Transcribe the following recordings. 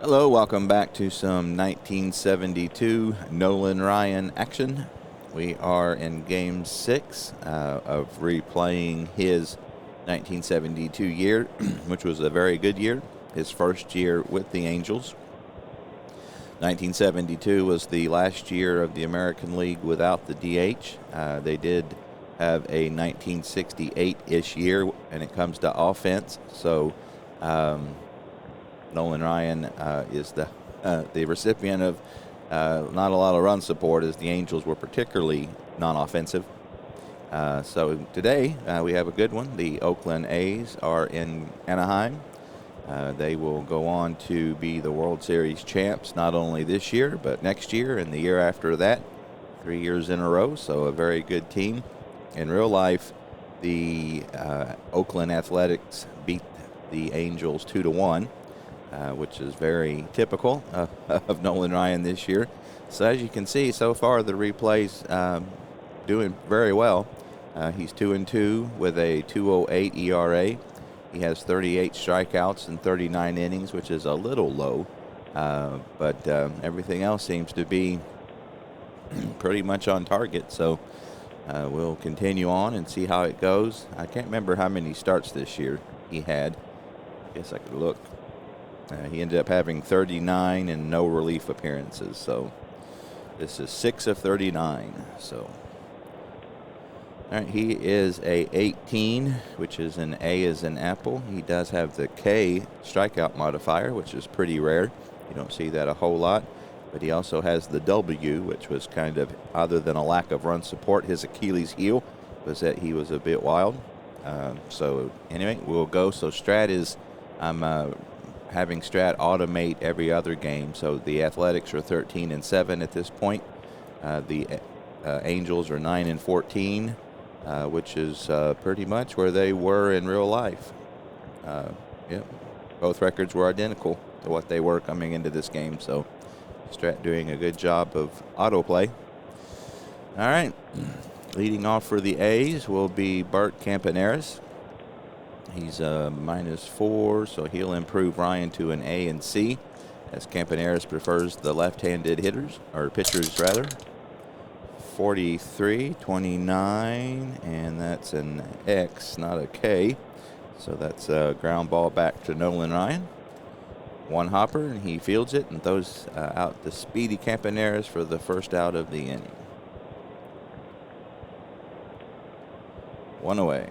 Hello, welcome back to some 1972 Nolan Ryan action. We are in Game 6 of replaying his 1972 year, which was a very good year, his first year with the Angels. 1972 was the last year of the American League without the DH. They did have a 1968-ish year when it comes to offense, so Nolan Ryan is the recipient of not a lot of run support, as the Angels were particularly non-offensive. So today we have a good one. The Oakland A's are in Anaheim. They will go on to be the World Series champs not only this year but next year and the year after that, 3 years in a row. So a very good team. In real life, the Oakland Athletics beat the Angels 2-1. Which is very typical of Nolan Ryan this year. So as you can see, so far the replay's doing very well. He's 2-2 with a 2.08 ERA. He has 38 strikeouts in 39 innings, which is a little low. But everything else seems to be pretty much on target. So we'll continue on and see how it goes. I can't remember how many starts this year he had. I guess I could look. He ended up having 39 and no relief appearances. So this is 6 of 39. So, all right, he is a 18, which is an A as in apple. He does have the K strikeout modifier, which is pretty rare. You don't see that a whole lot. But he also has the W, which was kind of, other than a lack of run support, his Achilles heel was that he was a bit wild. So anyway, we'll go. So Strat is, I'm having Strat automate every other game. So the Athletics are 13-7 at this point. The Angels are 9-14, which is pretty much where they were in real life. Yep, both records were identical to what they were coming into this game. So Strat doing a good job of autoplay. All right, leading off for the A's will be Bart Campaneris. He's -4, so he'll improve Ryan to an A and C, as Campaneris prefers the left-handed hitters, or pitchers rather. 43, 29, and that's an X, not a K. So that's a ground ball back to Nolan Ryan. One hopper, and he fields it and throws out the speedy Campaneris for the first out of the inning. One away.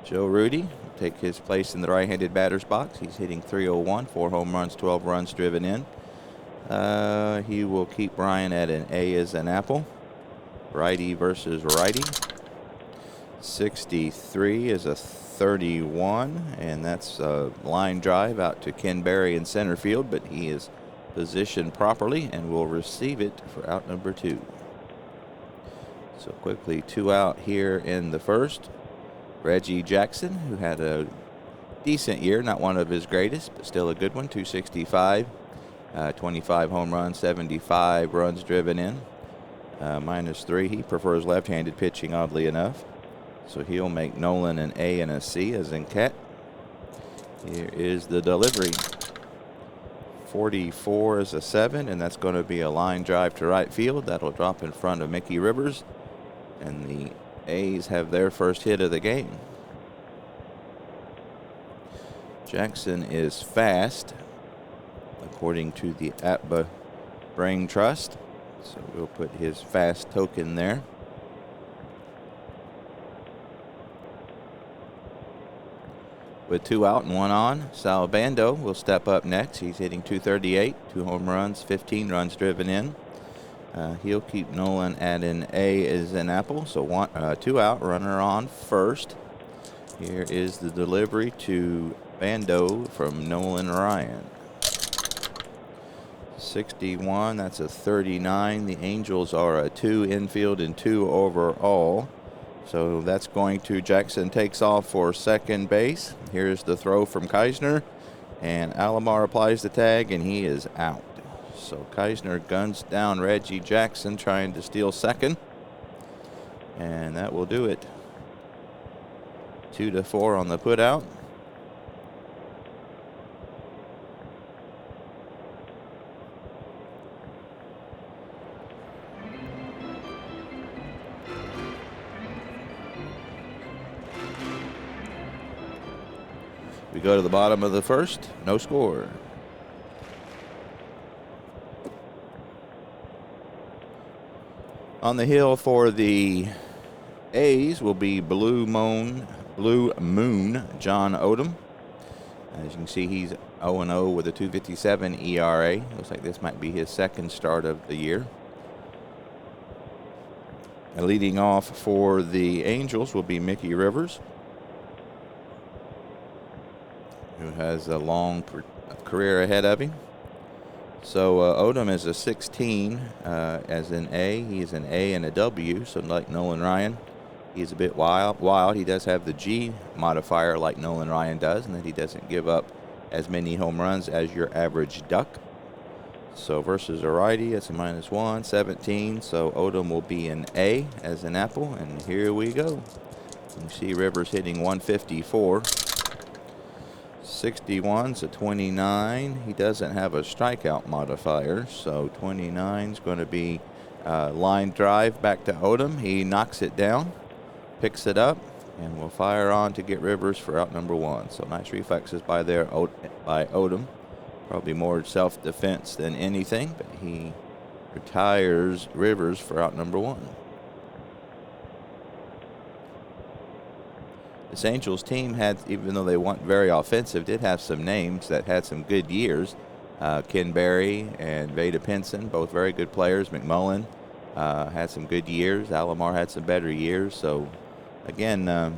Joe Rudy will take his place in the right-handed batter's box. He's hitting .301, 4 home runs, 12 runs driven in. He will keep Ryan at an A as an apple. Righty versus righty. 63 is a 31, and that's a line drive out to Ken Berry in center field, but he is positioned properly and will receive it for out number 2. So quickly 2 out here in the first. Reggie Jackson, who had a decent year, not one of his greatest, but still a good one, 265, 25 home runs, 75 runs driven in, -3. He prefers left-handed pitching, oddly enough. So he'll make Nolan an A and a C, as in cat. Here is the delivery. 44 is a 7, and that's going to be a line drive to right field. That'll drop in front of Mickey Rivers, and the A's have their first hit of the game. Jackson is fast, according to the APBA Brain Trust. So we'll put his fast token there. With 2 out and 1 on, Sal Bando will step up next. He's hitting .238, 2 home runs, 15 runs driven in. He'll keep Nolan at an A as an apple. So 2 out, runner on first. Here is the delivery to Bando from Nolan Ryan. 61, that's a 39. The Angels are a 2 infield and 2 overall. So that's going to, Jackson takes off for second base. Here's the throw from Keisner, and Alomar applies the tag, and he is out. So Keisner guns down Reggie Jackson, trying to steal second, and that will do it. 2-4 on the put out. We go to the bottom of the first. No score. On the hill for the A's will be Blue Moon John Odom. As you can see, he's 0-0 with a 2.57 ERA. Looks like this might be his second start of the year. And leading off for the Angels will be Mickey Rivers, who has a long career ahead of him. So Odom is a 16 as an A. He's an A and a W, so like Nolan Ryan. He's a bit wild. He does have the G modifier like Nolan Ryan does, and that he doesn't give up as many home runs as your average duck. So versus a righty, it's a -1, 17. So Odom will be an A as an apple, and here we go. You see Rivers hitting 154. 61's a 29. He doesn't have a strikeout modifier, so 29 is going to be line drive back to Odom. He knocks it down, picks it up, and will fire on to get Rivers for out number 1. So nice reflexes by Odom. Probably more self-defense than anything, but he retires Rivers for out number 1. This Angels team had, even though they weren't very offensive, did have some names that had some good years. Ken Berry and Vada Pinson, both very good players. McMullen had some good years. Alomar had some better years. So, again, I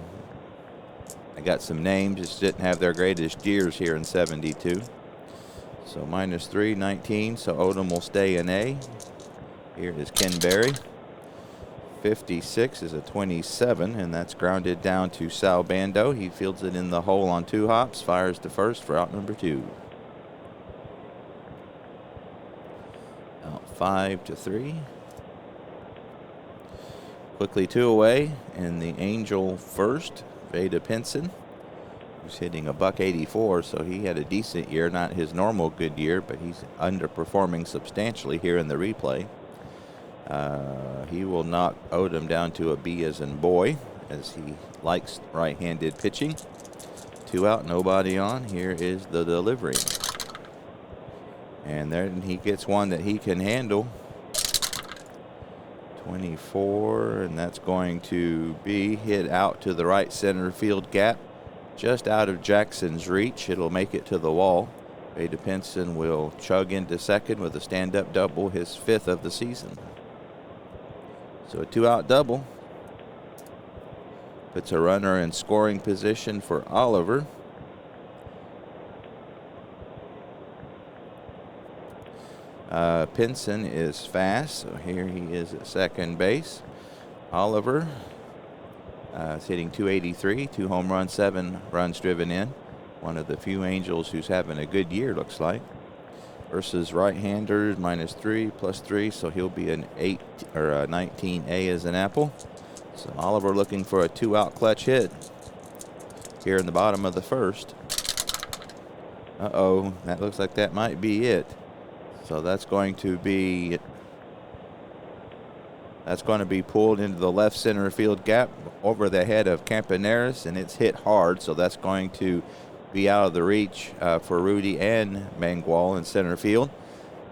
got some names, just didn't have their greatest years here in 72. So -3, 19. So Odom will stay in A. Here is Ken Berry. 56 is a 27, and that's grounded down to Sal Bando. He fields it in the hole on 2 hops, fires to first for out number 2. Out 5-3. Quickly 2 away, and the Angel first, Vada Pinson, who's hitting a $184, so he had a decent year, not his normal good year, but he's underperforming substantially here in the replay. He will knock Odom down to a B as in boy, as he likes right-handed pitching. 2 out, nobody on. Here is the delivery. And then he gets one that he can handle. 24, and that's going to be hit out to the right center field gap, just out of Jackson's reach. It'll make it to the wall. Vada Pinson will chug into second with a stand-up double, his 5th of the season. So a 2-out double puts a runner in scoring position for Oliver. Pinson is fast, so here he is at second base. Oliver is hitting 283, 2 home runs, 7 runs driven in. One of the few Angels who's having a good year, looks like. Versus right-handers, -3, +3, so he'll be an 8 or a 19A as an apple. So Oliver looking for a 2-out clutch hit here in the bottom of the first. Uh-oh, that looks like that might be it. So that's going to be pulled into the left center field gap over the head of Campaneris, and it's hit hard, so that's going to be out of the reach for Rudy and Mangual in center field.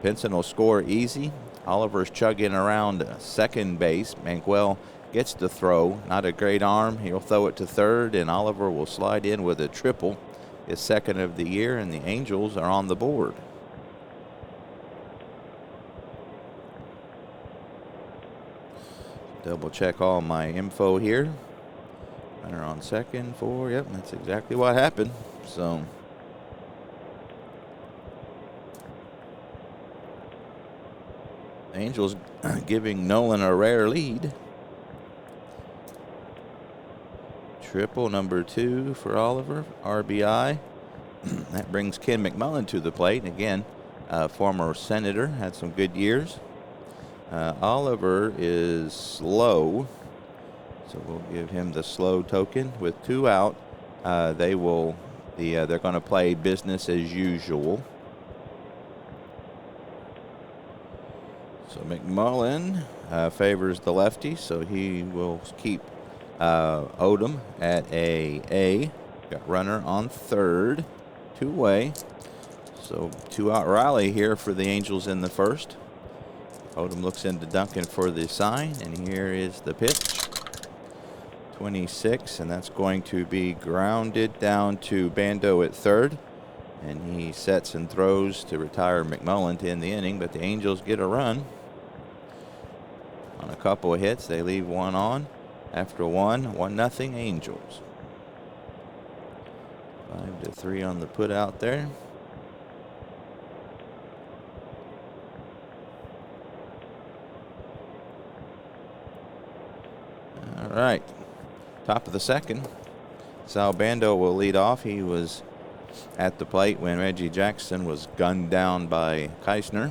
Pinson will score easy. Oliver's chugging around second base. Mangual gets the throw. Not a great arm. He'll throw it to third, and Oliver will slide in with a triple, his 2nd of the year, and the Angels are on the board. Double check all my info here. Runner on second, 4. Yep, that's exactly what happened. So Angels giving Nolan a rare lead. Triple number 2 for Oliver, RBI. That brings Ken McMullen to the plate. Again, former Senator, had some good years. Oliver is slow, so we'll give him the slow token. With 2 out, they're going to play business as usual. So McMullen favors the lefty, so he will keep Odom at A. Got runner on third, 2-way. So 2-out rally here for the Angels in the first. Odom looks into Duncan for the sign, and here is the pitch. 26, and that's going to be grounded down to Bando at third. And he sets and throws to retire McMullen to end the inning, but the Angels get a run on a couple of hits. They leave one on. After 1-0 Angels. 5-3 on the put out there. All right. Top of the second. Sal Bando will lead off. He was at the plate when Reggie Jackson was gunned down by Keisner.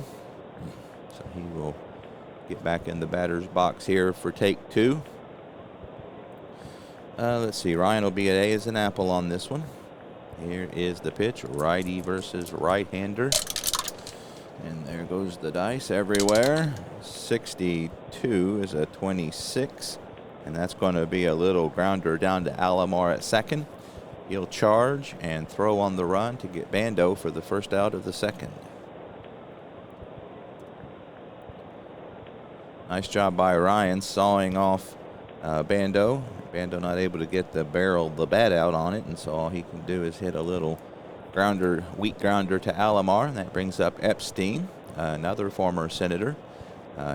So he will get back in the batter's box here for take two. Let's see. Ryan will be at A as an apple on this one. Here is the pitch. Righty versus right-hander. And there goes the dice everywhere. 62 is a 26. And that's going to be a little grounder down to Alomar at second. He'll charge and throw on the run to get Bando for the first out of the second. Nice job by Ryan sawing off Bando. Bando not able to get the barrel, the bat out on it, and so all he can do is hit a little grounder, weak grounder to Alomar, and that brings up Epstein, another former Senator.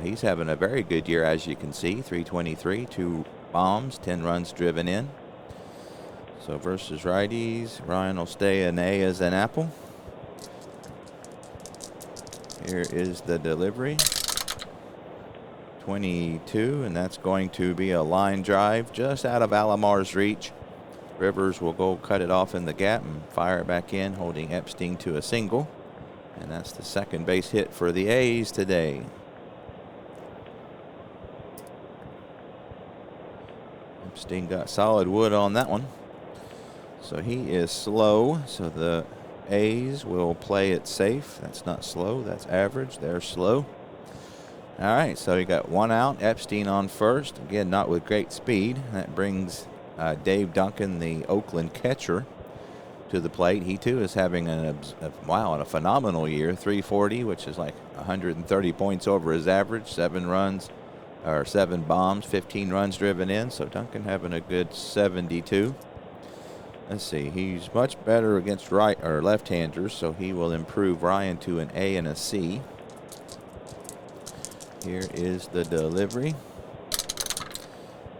He's having a very good year, as you can see. 323, 2 bombs, 10 runs driven in. So versus righties, Ryan will stay an A as an apple. Here is the delivery. 22, and that's going to be a line drive just out of Alomar's reach. Rivers will go cut it off in the gap and fire it back in, holding Epstein to a single. And that's the second base hit for the A's today. Epstein got solid wood on that one. So he is slow, so the A's will play it safe. That's not slow, that's average. They're slow. All right, so you got 1 out. Epstein on first. Again, not with great speed. That brings Dave Duncan, the Oakland catcher, to the plate. He, too, is having a phenomenal year. 340, which is like 130 points over his average. 7 bombs, 15 runs driven in. So Duncan having a good 72. Let's see. He's much better against right or left-handers, so he will improve Ryan to an A and a C. Here is the delivery.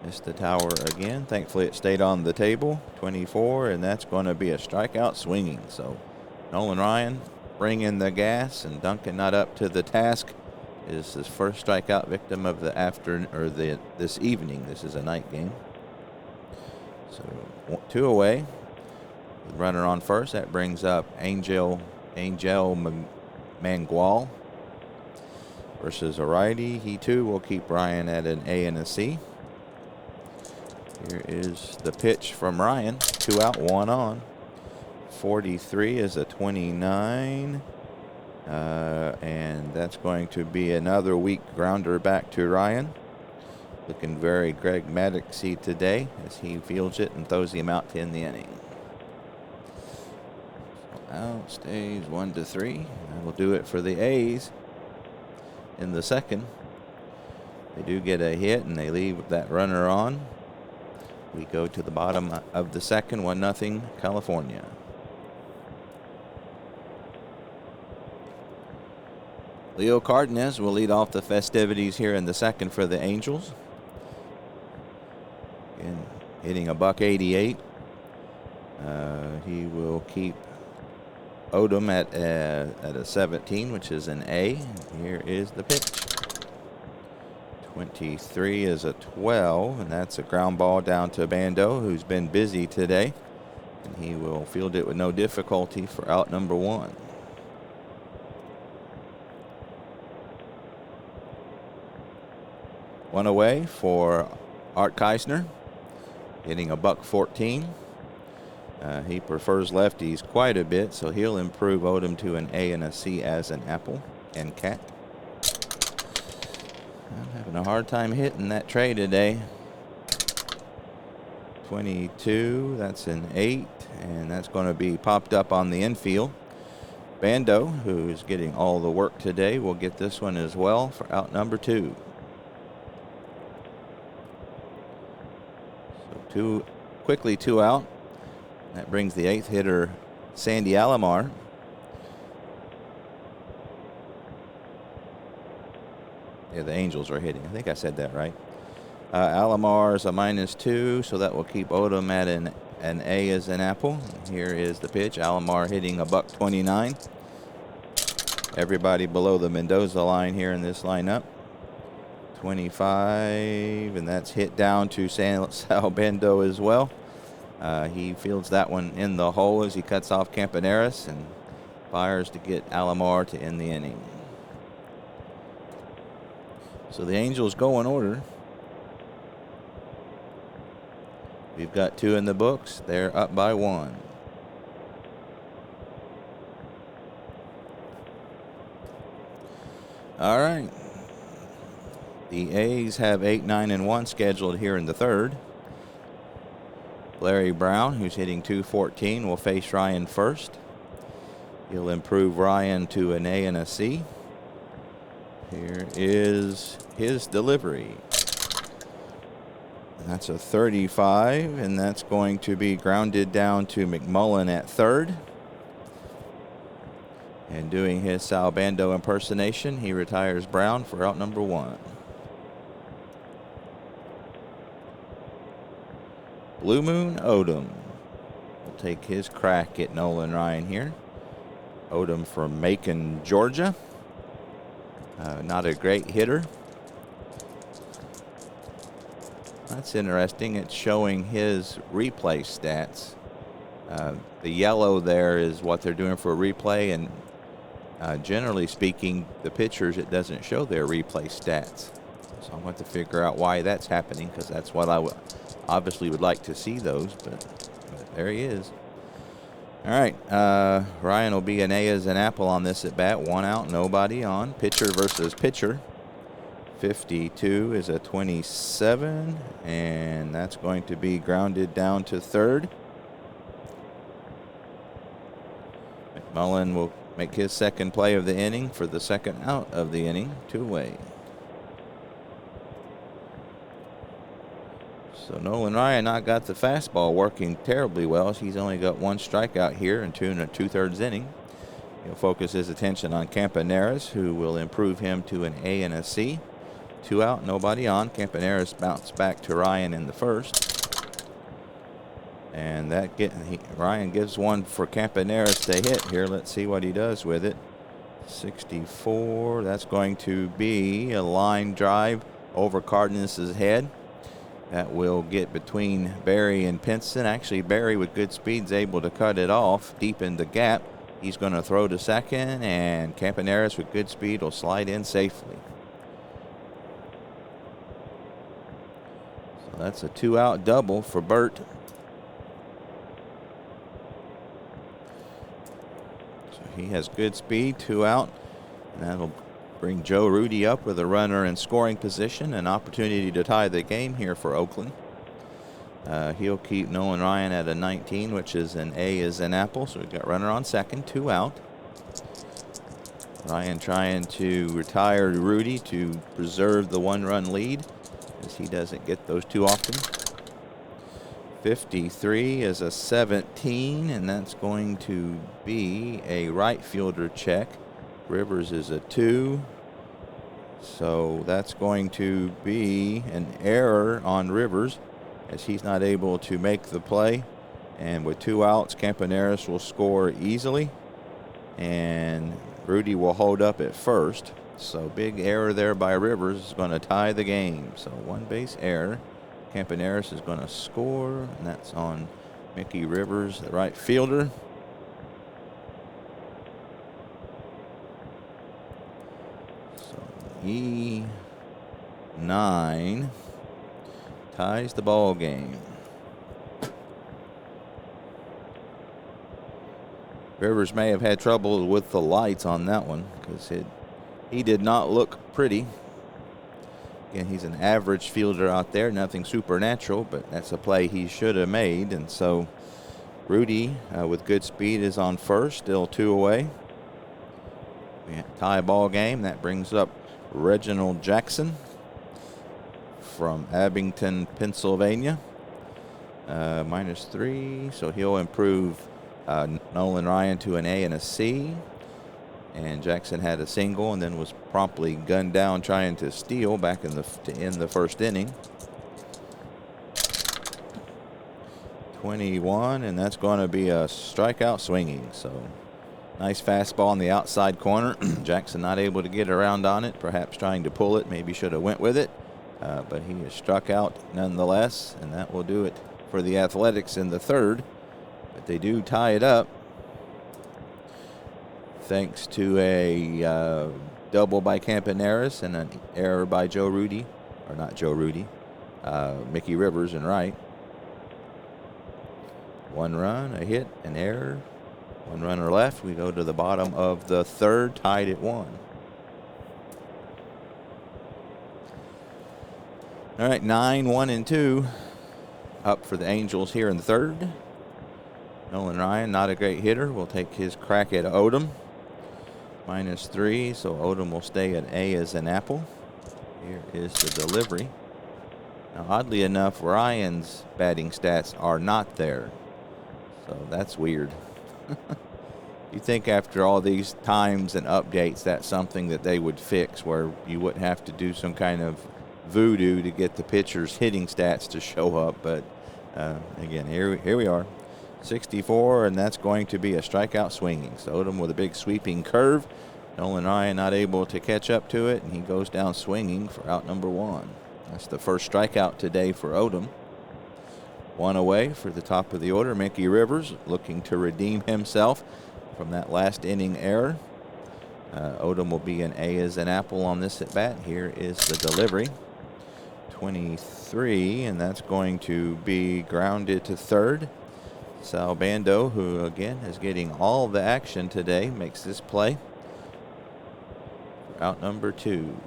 Missed the tower again. Thankfully, it stayed on the table. 24, and that's going to be a strikeout swinging. So Nolan Ryan bringing the gas, and Duncan not up to the task. Is his first strikeout victim of the this evening. This is a night game. So 2 away. Runner on first. That brings up Angel Mangual versus a righty. He too will keep Ryan at an A and a C. Here is the pitch from Ryan. 2 out, 1 on. 43 is a 29. And that's going to be another weak grounder back to Ryan. Looking very Greg Maddoxy today as he fields it and throws him out to end the inning. So out stays 1-3. That'll do it for the A's in the second. They do get a hit and they leave that runner on. We go to the bottom of the second, 1-0 California. Leo Cardenas will lead off the festivities here in the second for the Angels. Again, hitting a $188. He will keep Odom at a 17, which is an A. Here is the pitch. 23 is a 12, and that's a ground ball down to Bando, who's been busy today. And he will field it with no difficulty for out number 1. One away for Art Keisner, hitting a $114. He prefers lefties quite a bit, so he'll improve Odom to an A and a C as an apple and cat. I'm having a hard time hitting that tray today. 22, that's an 8, and that's going to be popped up on the infield. Bando, who is getting all the work today, will get this one as well for out number 2. So two out. That brings the 8th hitter, Sandy Alomar. Yeah, the Angels are hitting. I think I said that right. Alomar is a -2, so that will keep Odom at an A as an apple. Here is the pitch. Alomar hitting a $129. Everybody below the Mendoza line here in this lineup. 25, and that's hit down to Sal Bando as well. He fields that one in the hole as he cuts off Campaneris and fires to get Alomar to end the inning. So the Angels go in order. We've got 2 in the books. They're up by 1. All right. The A's have 8, 9, and 1 scheduled here in the 3rd. Larry Brown, who's hitting .214, will face Ryan first. He'll improve Ryan to an A and a C. Here is his delivery. And that's a 35, and that's going to be grounded down to McMullen at 3rd. And doing his Sal Bando impersonation, he retires Brown for out number 1. Blue Moon Odom will take his crack at Nolan Ryan here. Odom from Macon, Georgia. Not a great hitter. That's interesting. It's showing his replay stats. The yellow there is what they're doing for a replay, and generally speaking, the pitchers, it doesn't show their replay stats. So I'm going to figure out why that's happening, because that's what I obviously would like to see those, but there he is. All right, Ryan will be an A as an apple on this at bat. 1 out, nobody on. Pitcher versus pitcher. 52 is a 27, and that's going to be grounded down to 3rd. McMullen will make his second play of the inning for the second out of the inning, 2-away. So Nolan Ryan not got the fastball working terribly well. He's only got 1 strikeout here in 2 2/3 inning. He'll focus his attention on Campaneris, who will improve him to an A and a C. 2 out, nobody on. Campaneris bounced back to Ryan in the 1st. And Ryan gives one for Campaneris to hit here. Let's see what he does with it. 64, that's going to be a line drive over Cardenas's head. That will get between Barry and Pinson. Actually, Barry with good speed is able to cut it off deep in the gap. He's going to throw to second, and Campaneris with good speed will slide in safely. So that's a 2-out double for Burt. So he has good speed, 2 out, and that'll bring Joe Rudy up with a runner in scoring position, an opportunity to tie the game here for Oakland. He'll keep Nolan Ryan at a 19, which is an A as an apple. So we've got runner on second, 2 out. Ryan trying to retire Rudy to preserve the 1-run lead, as he doesn't get those too often. 53 is a 17, and that's going to be a right fielder check. Rivers is a 2. So that's going to be an error on Rivers, as he's not able to make the play. And with 2 outs, Campaneris will score easily, and Rudy will hold up at first. So big error there by Rivers is going to tie the game. So 1 base error. Campaneris is going to score, and that's on Mickey Rivers, the right fielder. E9 ties the ball game. Rivers may have had trouble with the lights on that one, because he did not look pretty. Again, he's an average fielder out there, nothing supernatural, but that's a play he should have made. And so Rudy with good speed is on first, still 2 away. We tie ball game. That brings up Reginald Jackson from Abington, Pennsylvania. -3, so he'll improve Nolan Ryan to an A and a C. And Jackson had a single and then was promptly gunned down trying to steal back to end the first inning. 21, and that's going to be a strikeout swinging. So nice fastball on the outside corner. Jackson not able to get around on it, perhaps trying to pull it. Maybe should have went with it, but he is struck out nonetheless, and that will do it for the Athletics in the third. But they do tie it up thanks to a double by Campaneris and an error by Mickey Rivers in right. 1 run, a hit, an error, 1 runner left. We go to the bottom of the third, tied at 1. All right, 9, 1, and 2 up for the Angels here in the third. Nolan Ryan, not a great hitter, will take his crack at Odom. -3, so Odom will stay at A as an apple. Here is the delivery. Now, oddly enough, Ryan's batting stats are not there. So that's weird. You think after all these times and updates, that's something that they would fix, where you wouldn't have to do some kind of voodoo to get the pitcher's hitting stats to show up. But again, here we are, 64, and that's going to be a strikeout swinging. So Odom with a big sweeping curve. Nolan Ryan not able to catch up to it, and he goes down swinging for out number 1. That's the first strikeout today for Odom. 1 away for the top of the order. Mickey Rivers looking to redeem himself from that last inning error. Odom will be an A as an apple on this at bat. Here is the delivery. 23, and that's going to be grounded to third. Sal Bando, who again is getting all the action today, makes this play. Out number 2,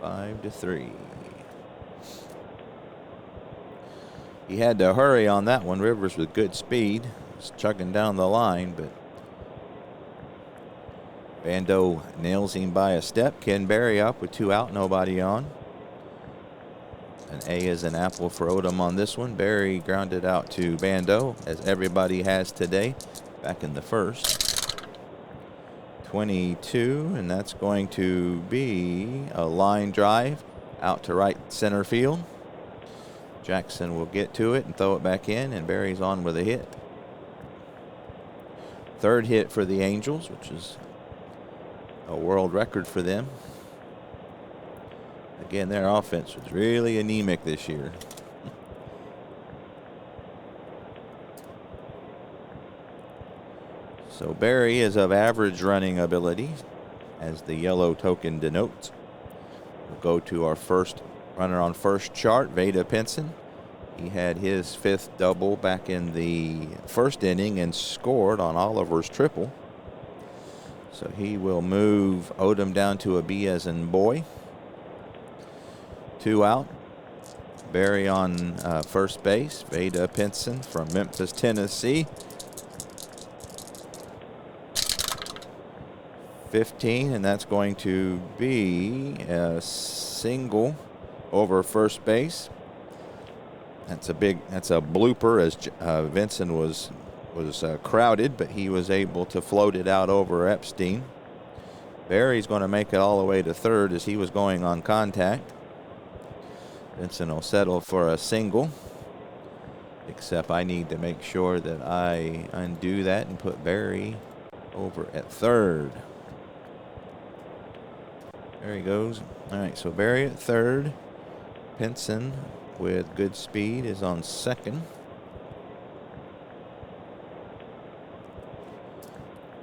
5-3. He had to hurry on that one. Rivers with good speed, was chugging down the line, but Bando nails him by a step. Ken Berry up with 2 out, nobody on. An A is an apple for Odom on this one. Berry grounded out to Bando, as everybody has today, back in the first. 22, and that's going to be a line drive out to right center field. Jackson will get to it and throw it back in, and Berry's on with a hit. Third hit for the Angels, which is a world record for them. Again, their offense was really anemic this year. So Berry is of average running ability, as the yellow token denotes. We'll go to our first runner on first chart, Veda Pinson. He had his 5th double back in the first inning and scored on Oliver's triple. So he will move Odom down to a B as in boy. 2 out. Berry on first base. Veda Pinson from Memphis, Tennessee. 15, and that's going to be a single over first base. That's a blooper, as Vincent was crowded, but he was able to float it out over Epstein. Berry's going to make it all the way to third as he was going on contact. Vincent will settle for a single, except I need to make sure that I undo that and put Berry over at third. There he goes. All right, so Berry at third. Pinson with good speed is on second.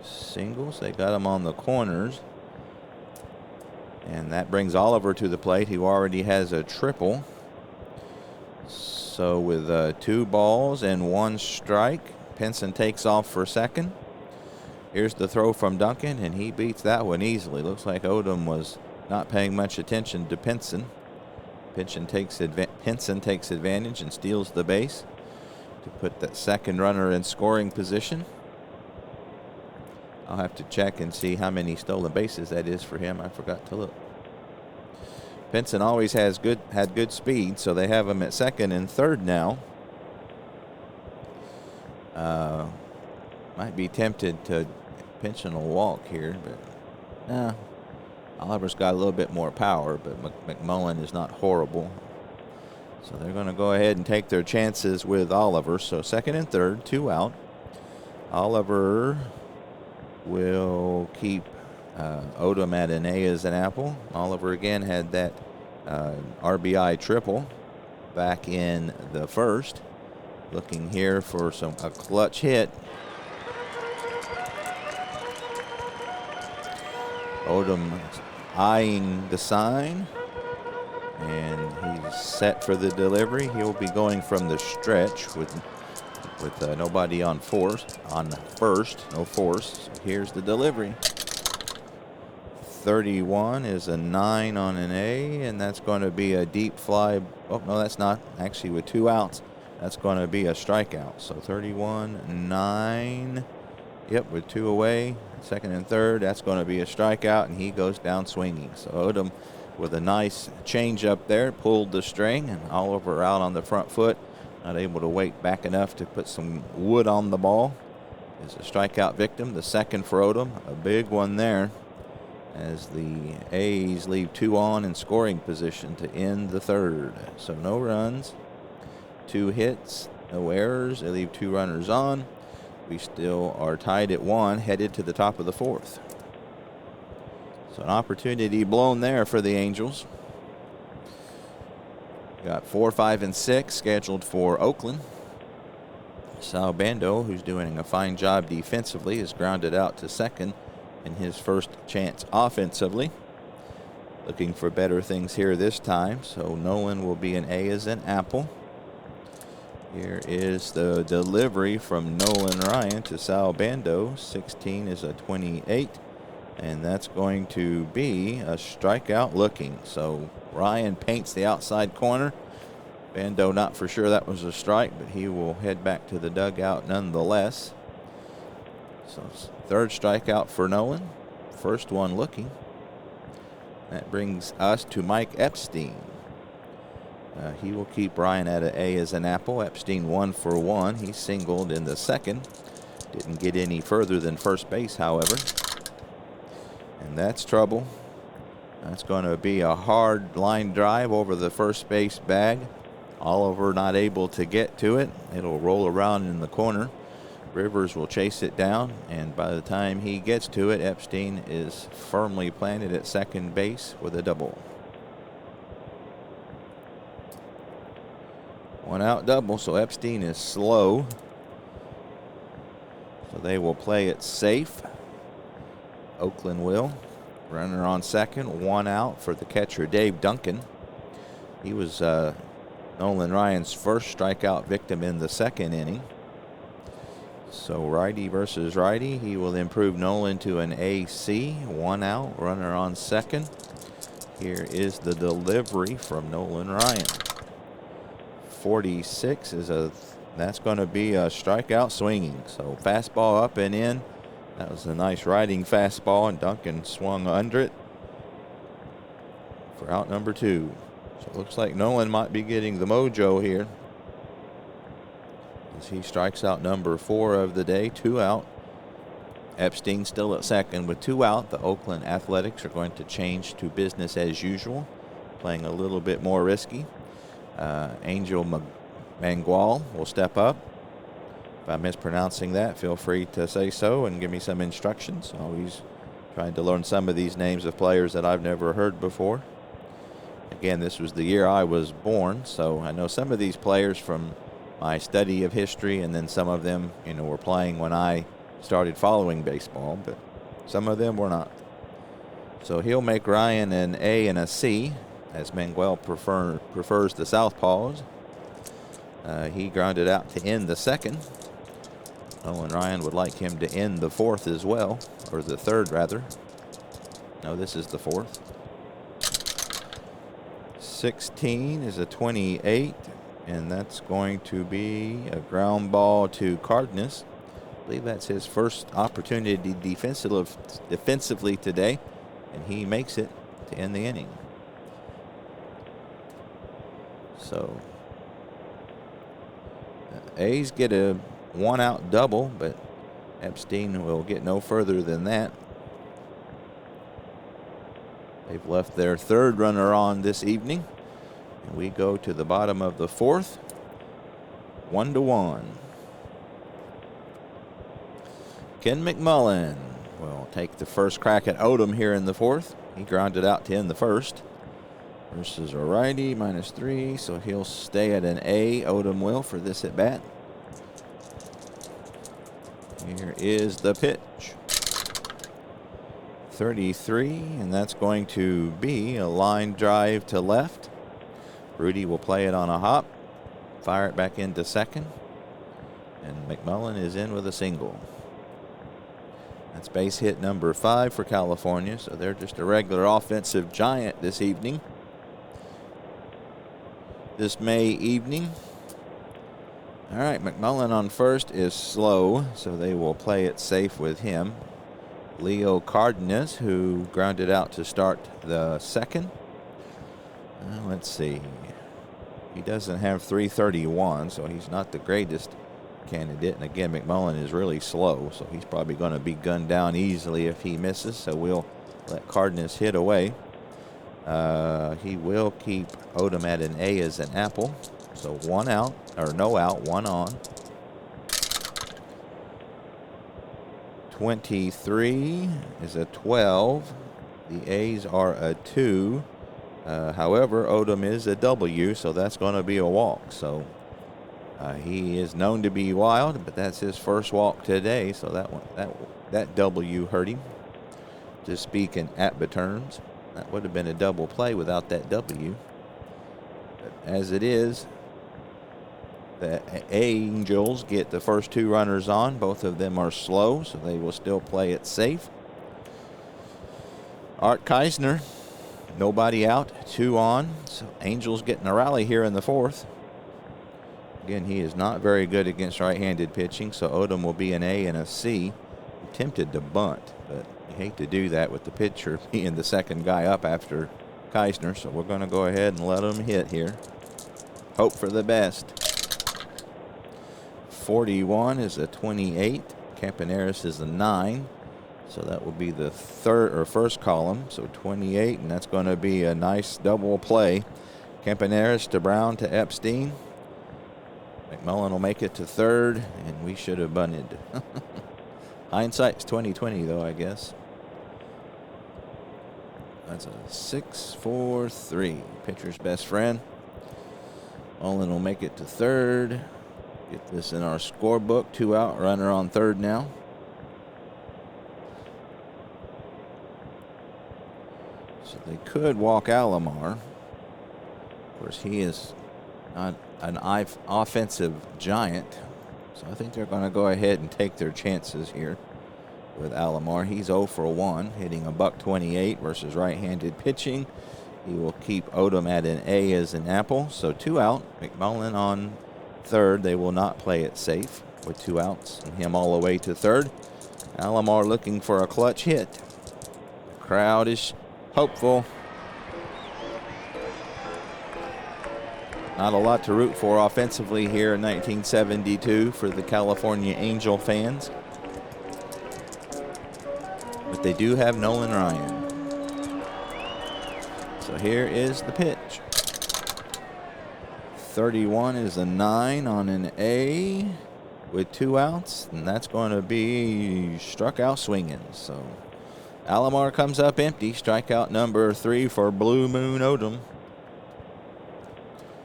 Singles, they got him on the corners. And that brings Oliver to the plate, who already has a triple. So with 2 balls and 1 strike, Pinson takes off for second. Here's the throw from Duncan, and he beats that one easily. Looks like Odom was not paying much attention to Pinson. Pinson takes advantage and steals the base. to put that second runner in scoring position. I'll have to check and see how many stolen bases that is for him. I forgot to look. Pinson always had good speed, so they have him at second and third now. Might be tempted to Pinson will walk here, but Oliver's got a little bit more power, but McMullen is not horrible. So they're going to go ahead and take their chances with Oliver. So second and third, 2 out. Oliver will keep Odom at an A as an apple. Oliver again had that RBI triple back in the first. Looking here for a clutch hit. Odom eyeing the sign, and he's set for the delivery. He'll be going from the stretch with nobody on first, no force. So here's the delivery. 31 is a 9 on an A, and that's going to be a deep fly. Oh, no, that's not. Actually, with 2 outs, that's going to be a strikeout. So 31, 9. Yep, with 2 away, second and third, that's going to be a strikeout, and he goes down swinging. So Odom with a nice change up there, pulled the string, and Oliver out on the front foot, not able to wait back enough to put some wood on the ball. Is a strikeout victim, the second for Odom, a big one there, as the A's leave 2 on in scoring position to end the third. So no runs, 2 hits, no errors. They leave 2 runners on. We still are tied at 1, headed to the top of the 4th. So an opportunity blown there for the Angels. Got 4, 5, and 6 scheduled for Oakland. Sal Bando, who's doing a fine job defensively, is grounded out to second in his first chance offensively. Looking for better things here this time. So Nolan will be an A as an apple. Here is the delivery from Nolan Ryan to Sal Bando. 16 is a 28, and that's going to be a strikeout looking. So Ryan paints the outside corner. Bando not for sure that was a strike, but he will head back to the dugout nonetheless. So third strikeout for Nolan. First one looking. That brings us to Mike Epstein. He will keep Ryan at an A as an apple. Epstein 1 for 1. He singled in the second. Didn't get any further than first base, however. And that's trouble. That's going to be a hard line drive over the first base bag. Oliver not able to get to it. It'll roll around in the corner. Rivers will chase it down, and by the time he gets to it, Epstein is firmly planted at second base with a double. 1 out double, so Epstein is slow. So they will play it safe. Oakland will. Runner on second, 1 out for the catcher, Dave Duncan. He was Nolan Ryan's first strikeout victim in the second inning. So righty versus righty. He will improve Nolan to an AC. 1 out, runner on second. Here is the delivery from Nolan Ryan. 46 that's going to be a strikeout swinging. So fastball up and in. That was a nice riding fastball, and Duncan swung under it for out number 2. So it looks like Nolan might be getting the mojo here, as he strikes out number 4 of the day, 2 out. Epstein still at second with 2 out. The Oakland Athletics are going to change to business as usual, playing a little bit more risky. Angel Mangual will step up. If I'm mispronouncing that, feel free to say so and give me some instructions. Always trying to learn some of these names of players that I've never heard before. Again, this was the year I was born, so I know some of these players from my study of history, and then some of them, were playing when I started following baseball, but some of them were not. So he'll make Ryan an A and a C, as Mangual prefers the southpaws. He grounded out to end the second. Nolan Ryan would like him to end the 4th as well, or the 3rd rather. No, this is the 4th. 16 is a 28, and that's going to be a ground ball to Cardenas. I believe that's his first opportunity defensively today, and he makes it to end the inning. So A's get a 1-out double, but Epstein will get no further than that. They've left their third runner on this evening. And we go to the bottom of the fourth. 1-1. Ken McMullen will take the first crack at Odom here in the fourth. He grounded out to end the first. Versus a righty, -3, so he'll stay at an A. Odom will for this at bat. Here is the pitch. 33, and that's going to be a line drive to left. Rudy will play it on a hop, fire it back into second, and McMullen is in with a single. That's base hit number 5 for California, so they're just a regular offensive giant this evening. This May evening. All right, McMullen on first is slow, so they will play it safe with him. Leo Cardenas, who grounded out to start the second. Let's see. He doesn't have 331, so he's not the greatest candidate. And again, McMullen is really slow, so he's probably going to be gunned down easily if he misses. So we'll let Cardenas hit away. He will keep Odom at an A as an apple. So 1 out, or no out, 1 on. 23 is a 12. The A's are a 2. However, Odom is a W, so that's going to be a walk. So he is known to be wild, but that's his first walk today. So that W hurt him. To speak in APBA terms, that would have been a double play without that W. But as it is, the Angels get the first 2 runners on. Both of them are slow, so they will still play it safe. Art Keisner, nobody out, 2 on. So Angels getting a rally here in the fourth. Again, he is not very good against right-handed pitching, so Odom will be an A and a C. Tempted to bunt, but you hate to do that with the pitcher being the second guy up after Keisner, so we're going to go ahead and let him hit here. Hope for the best. 41 is a 28. Campaneris is a 9. So that will be the first column. So 28, and that's going to be a nice double play. Campaneris to Brown to Epstein. McMullen will make it to third, and we should have bunted. Hindsight's 20/20, though, I guess. That's a 6-4-3. Pitcher's best friend. Nolan will make it to third. Get this in our scorebook. 2 out, runner on third now. So they could walk Alomar. Of course, he is not an offensive giant. So I think they're going to go ahead and take their chances here with Alomar. He's 0 for 1, hitting a $128 versus right-handed pitching. He will keep Odom at an A as an apple. So 2 out. McMullen on third. They will not play it safe with 2 outs and him all the way to third. Alomar looking for a clutch hit. The crowd is hopeful. Not a lot to root for offensively here in 1972 for the California Angel fans. But they do have Nolan Ryan. So here is the pitch. 31 is a 9 on an A with 2 outs, and that's going to be struck out swinging. So Alomar comes up empty. Strikeout number 3 for Blue Moon Odom.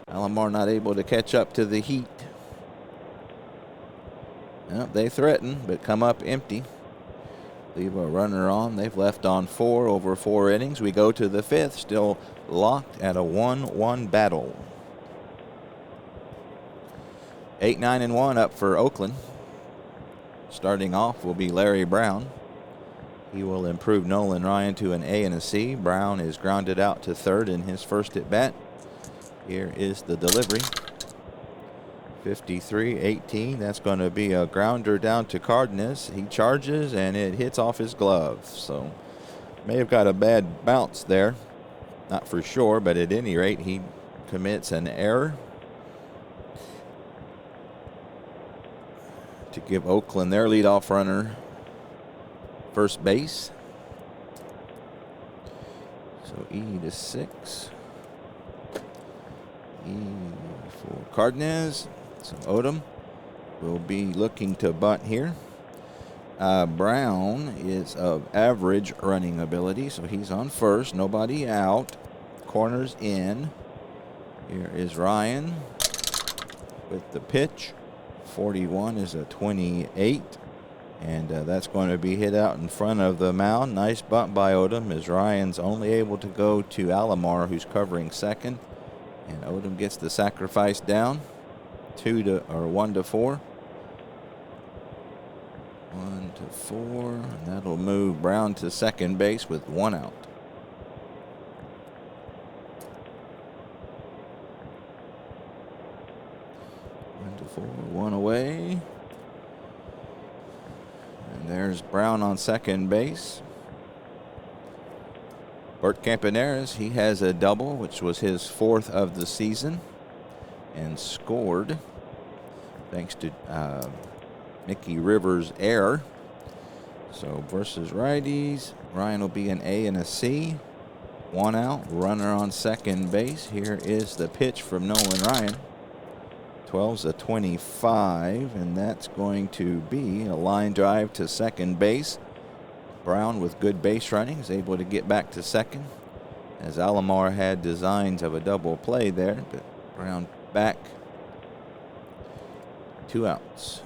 Alomar not able to catch up to the heat. Well, they threaten, but come up empty. Leave a runner on. They've left on 4 over 4 innings. We go to the 5th, still locked at a 1-1 battle. 8-9-1 up for Oakland. Starting off will be Larry Brown. He will improve Nolan Ryan to an A and a C. Brown is grounded out to third in his first at bat. Here is the delivery. 53-18. That's going to be a grounder down to Cardenas. He charges, and it hits off his glove. So may have got a bad bounce there. Not for sure, but at any rate, he commits an error to give Oakland their leadoff runner first base. So E to 6. E for Cardenas. So Odom will be looking to bunt here. Brown is of average running ability, so he's on first. Nobody out. Corners in. Here is Ryan with the pitch. 41 is a 28. And that's going to be hit out in front of the mound. Nice bunt by Odom as Ryan's only able to go to Alomar, who's covering second. And Odom gets the sacrifice down. 1 to 4. 1 to 4. And that'll move Brown to second base with 1 out. One to 4, 1 away. And there's Brown on second base. Bert Campaneris, he has a double, which was his 4th of the season, and scored thanks to Mickey Rivers' error. So versus righties, Ryan will be an A and a C. 1 out, runner on second base. Here is the pitch from Nolan Ryan. 12's a 25, and that's going to be a line drive to second base. Brown, with good base running, is able to get back to second, as Alomar had designs of a double play there, but Brown back. 2 outs.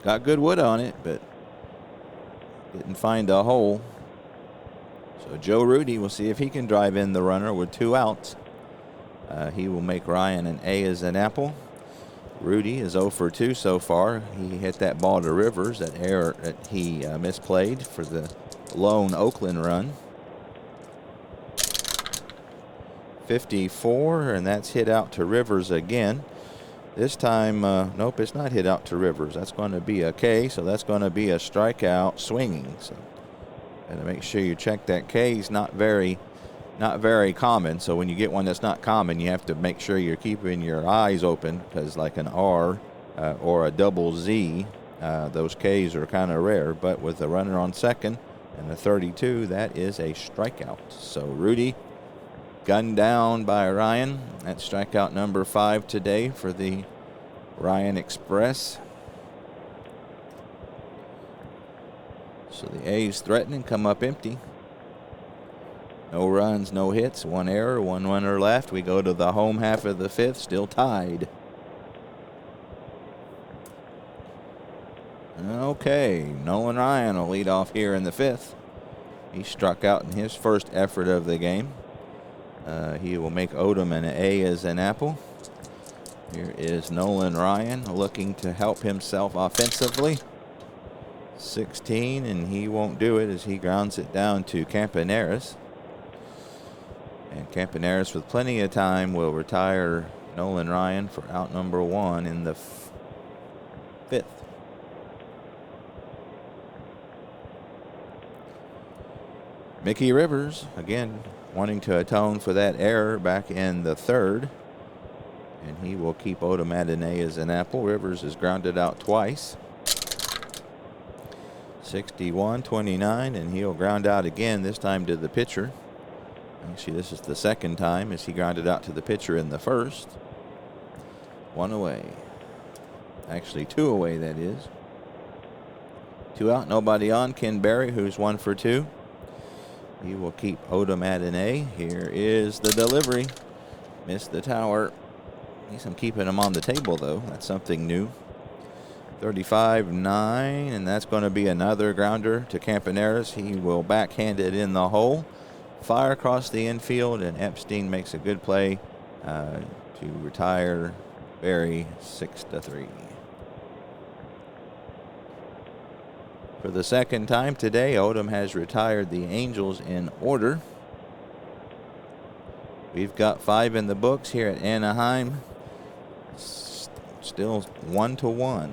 Got good wood on it, but didn't find a hole. So Joe Rudy will see if he can drive in the runner with 2 outs. He will make Ryan an A as an apple. Rudy is 0 for 2 so far. He hit that ball to Rivers, that error that he misplayed for the lone Oakland run. 54, and that's hit out to Rivers again. This time, nope, it's not hit out to Rivers. That's going to be a K, so that's going to be a strikeout swinging. So, got to make sure you check that. K is not very common. So when you get one that's not common, you have to make sure you're keeping your eyes open, because like an R or a double Z, those Ks are kind of rare. But with a runner on second and a 32, that is a strikeout. So Rudy gunned down by Ryan. That's strikeout number 5 today for the Ryan Express. So the A's threaten and come up empty. No runs, no hits, 1 error, 1 runner left. We go to the home half of the 5th, still tied. Okay, Nolan Ryan will lead off here in the 5th. He struck out in his first effort of the game. He will make Odom an A as an apple. Here is Nolan Ryan looking to help himself offensively. 16, and he won't do it as he grounds it down to Campaneris. And Campaneris, with plenty of time, will retire Nolan Ryan for out number 1 in the 5th. Mickey Rivers, again, wanting to atone for that error back in the 3rd. And he will keep Odom at an A as an apple. Rivers is grounded out twice. 61-29, and he'll ground out again, this time to the pitcher. Actually, this is the 2nd time as he grounded out to the pitcher in the 1st. 1 away. Actually, 2 away, that is. 2 out, nobody on. Ken Berry, who's 1 for 2. He will keep Odom at an A. Here is the delivery. Missed the tower. At least I'm keeping him on the table, though. That's something new. 35-9, and that's going to be another grounder to Campaneris. He will backhand it in the hole. Fire across the infield, and Epstein makes a good play to retire Berry 6-3. For the 2nd time today, Odom has retired the Angels in order. We've got 5 in the books here at Anaheim. still 1-1.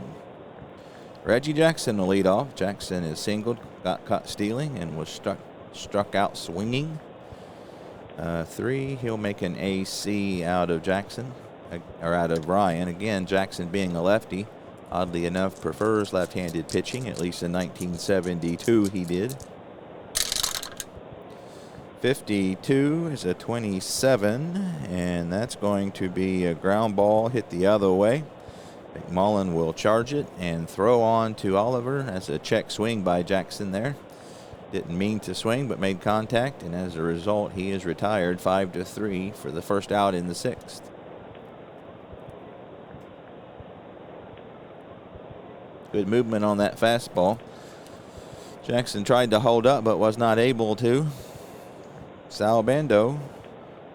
Reggie Jackson will lead off. Jackson is singled, got caught stealing, and was struck out swinging. 3, he'll make an AC out of Jackson, or out of Ryan. Again, Jackson being a lefty, oddly enough, prefers left-handed pitching. At least in 1972 he did. 52 is a 27, and that's going to be a ground ball hit the other way. McMullen will charge it and throw on to Oliver. That's a check swing by Jackson there. Didn't mean to swing, but made contact, and as a result, he is retired 5-3 for the first out in the 6th. Good movement on that fastball. Jackson tried to hold up, but was not able to. Sal Bando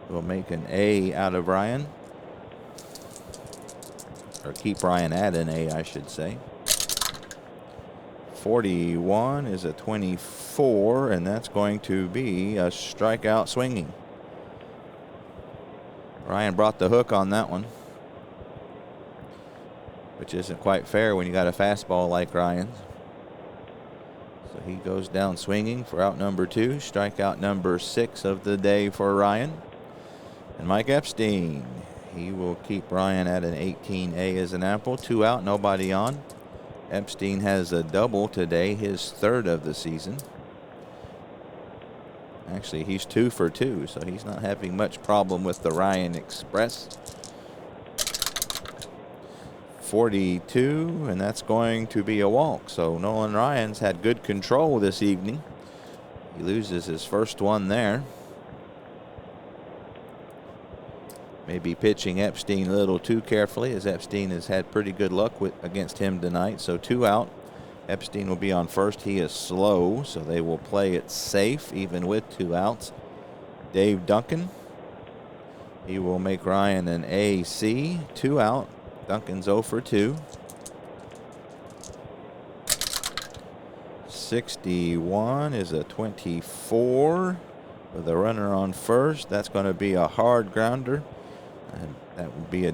will make an A out of Ryan. Or keep Ryan at an A, I should say. 41 is a 24, and that's going to be a strikeout swinging. Ryan brought the hook on that one, which isn't quite fair when you got a fastball like Ryan's. So he goes down swinging for out number 2, strikeout number 6 of the day for Ryan. And Mike Epstein, he will keep Ryan at an 18A as an apple. 2 out, nobody on. Epstein has a double today, his 3rd of the season. Actually, he's 2 for 2, so he's not having much problem with the Ryan Express. 42, and that's going to be a walk. So Nolan Ryan's had good control this evening. He loses his first one there. Maybe pitching Epstein a little too carefully, as Epstein has had pretty good luck against him tonight. So 2 out. Epstein will be on first. He is slow, so they will play it safe even with 2 outs. Dave Duncan, he will make Ryan an AC. 2 out. Duncan's 0 for 2. 61 is a 24 with a runner on first. That's going to be a hard grounder. And that would be a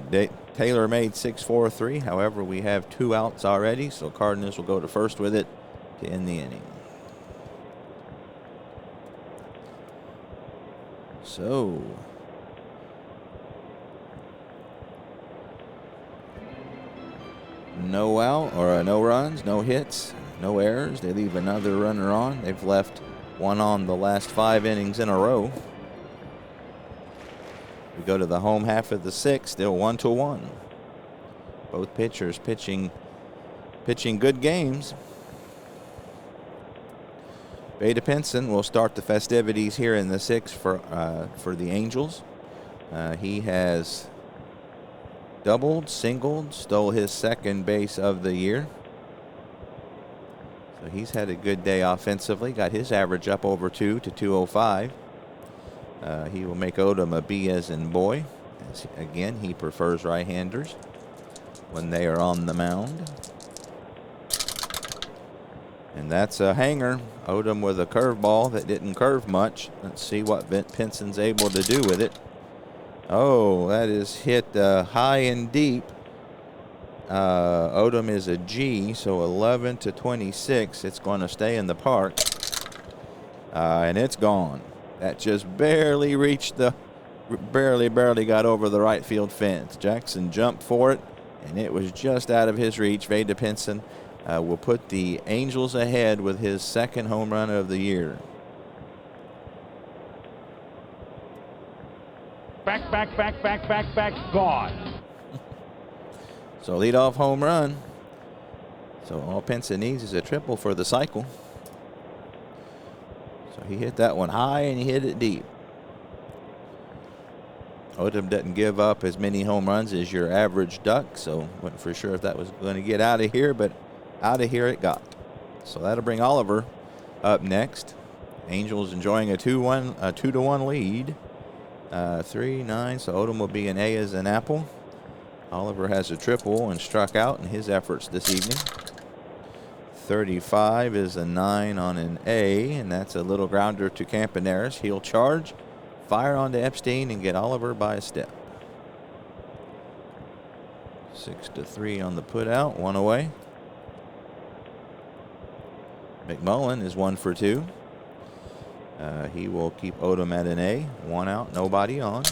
tailor-made 6-4-3. However, we have 2 outs already, so Cardenas will go to first with it to end the inning. So no out, or no runs, no hits, no errors. They leave another runner on. They've left 1 on the last 5 innings in a row. We go to the home half of the 6th, still 1-1. Both pitchers pitching good games. Vada Pinson will start the festivities here in the 6th for the Angels. He has doubled, singled, stole his 2nd base of the year. So he's had a good day offensively. Got his average up over 2 to 205. He will make Odom a B as in boy. Again, he prefers right-handers when they are on the mound. And that's a hanger. Odom with a curveball that didn't curve much. Let's see what Pinson's able to do with it. Oh, that is hit high and deep. Odom is a G, so 11 to 26. It's going to stay in the park. And it's gone. That just barely reached barely got over the right field fence. Jackson jumped for it, and it was just out of his reach. Vada Pinson will put the Angels ahead with his 2nd home run of the year. Back, gone. So leadoff home run. So all Pinson needs is a triple for the cycle. So he hit that one high and he hit it deep. Odom doesn't give up as many home runs as your average Duck, so wasn't for sure if that was going to get out of here, but out of here it got. So that'll bring Oliver up next. Angels enjoying a 2-1 lead. 3-9, so Odom will be an A as an apple. Oliver has a triple and struck out in his efforts this evening. 35 is a 9 on an A, and that's a little grounder to Campaneris. He'll charge, fire onto Epstein, and get Oliver by a step. 6-3 on the put out, 1 away. McMullen is 1 for 2. He will keep Odom at an A. 1 out, nobody on.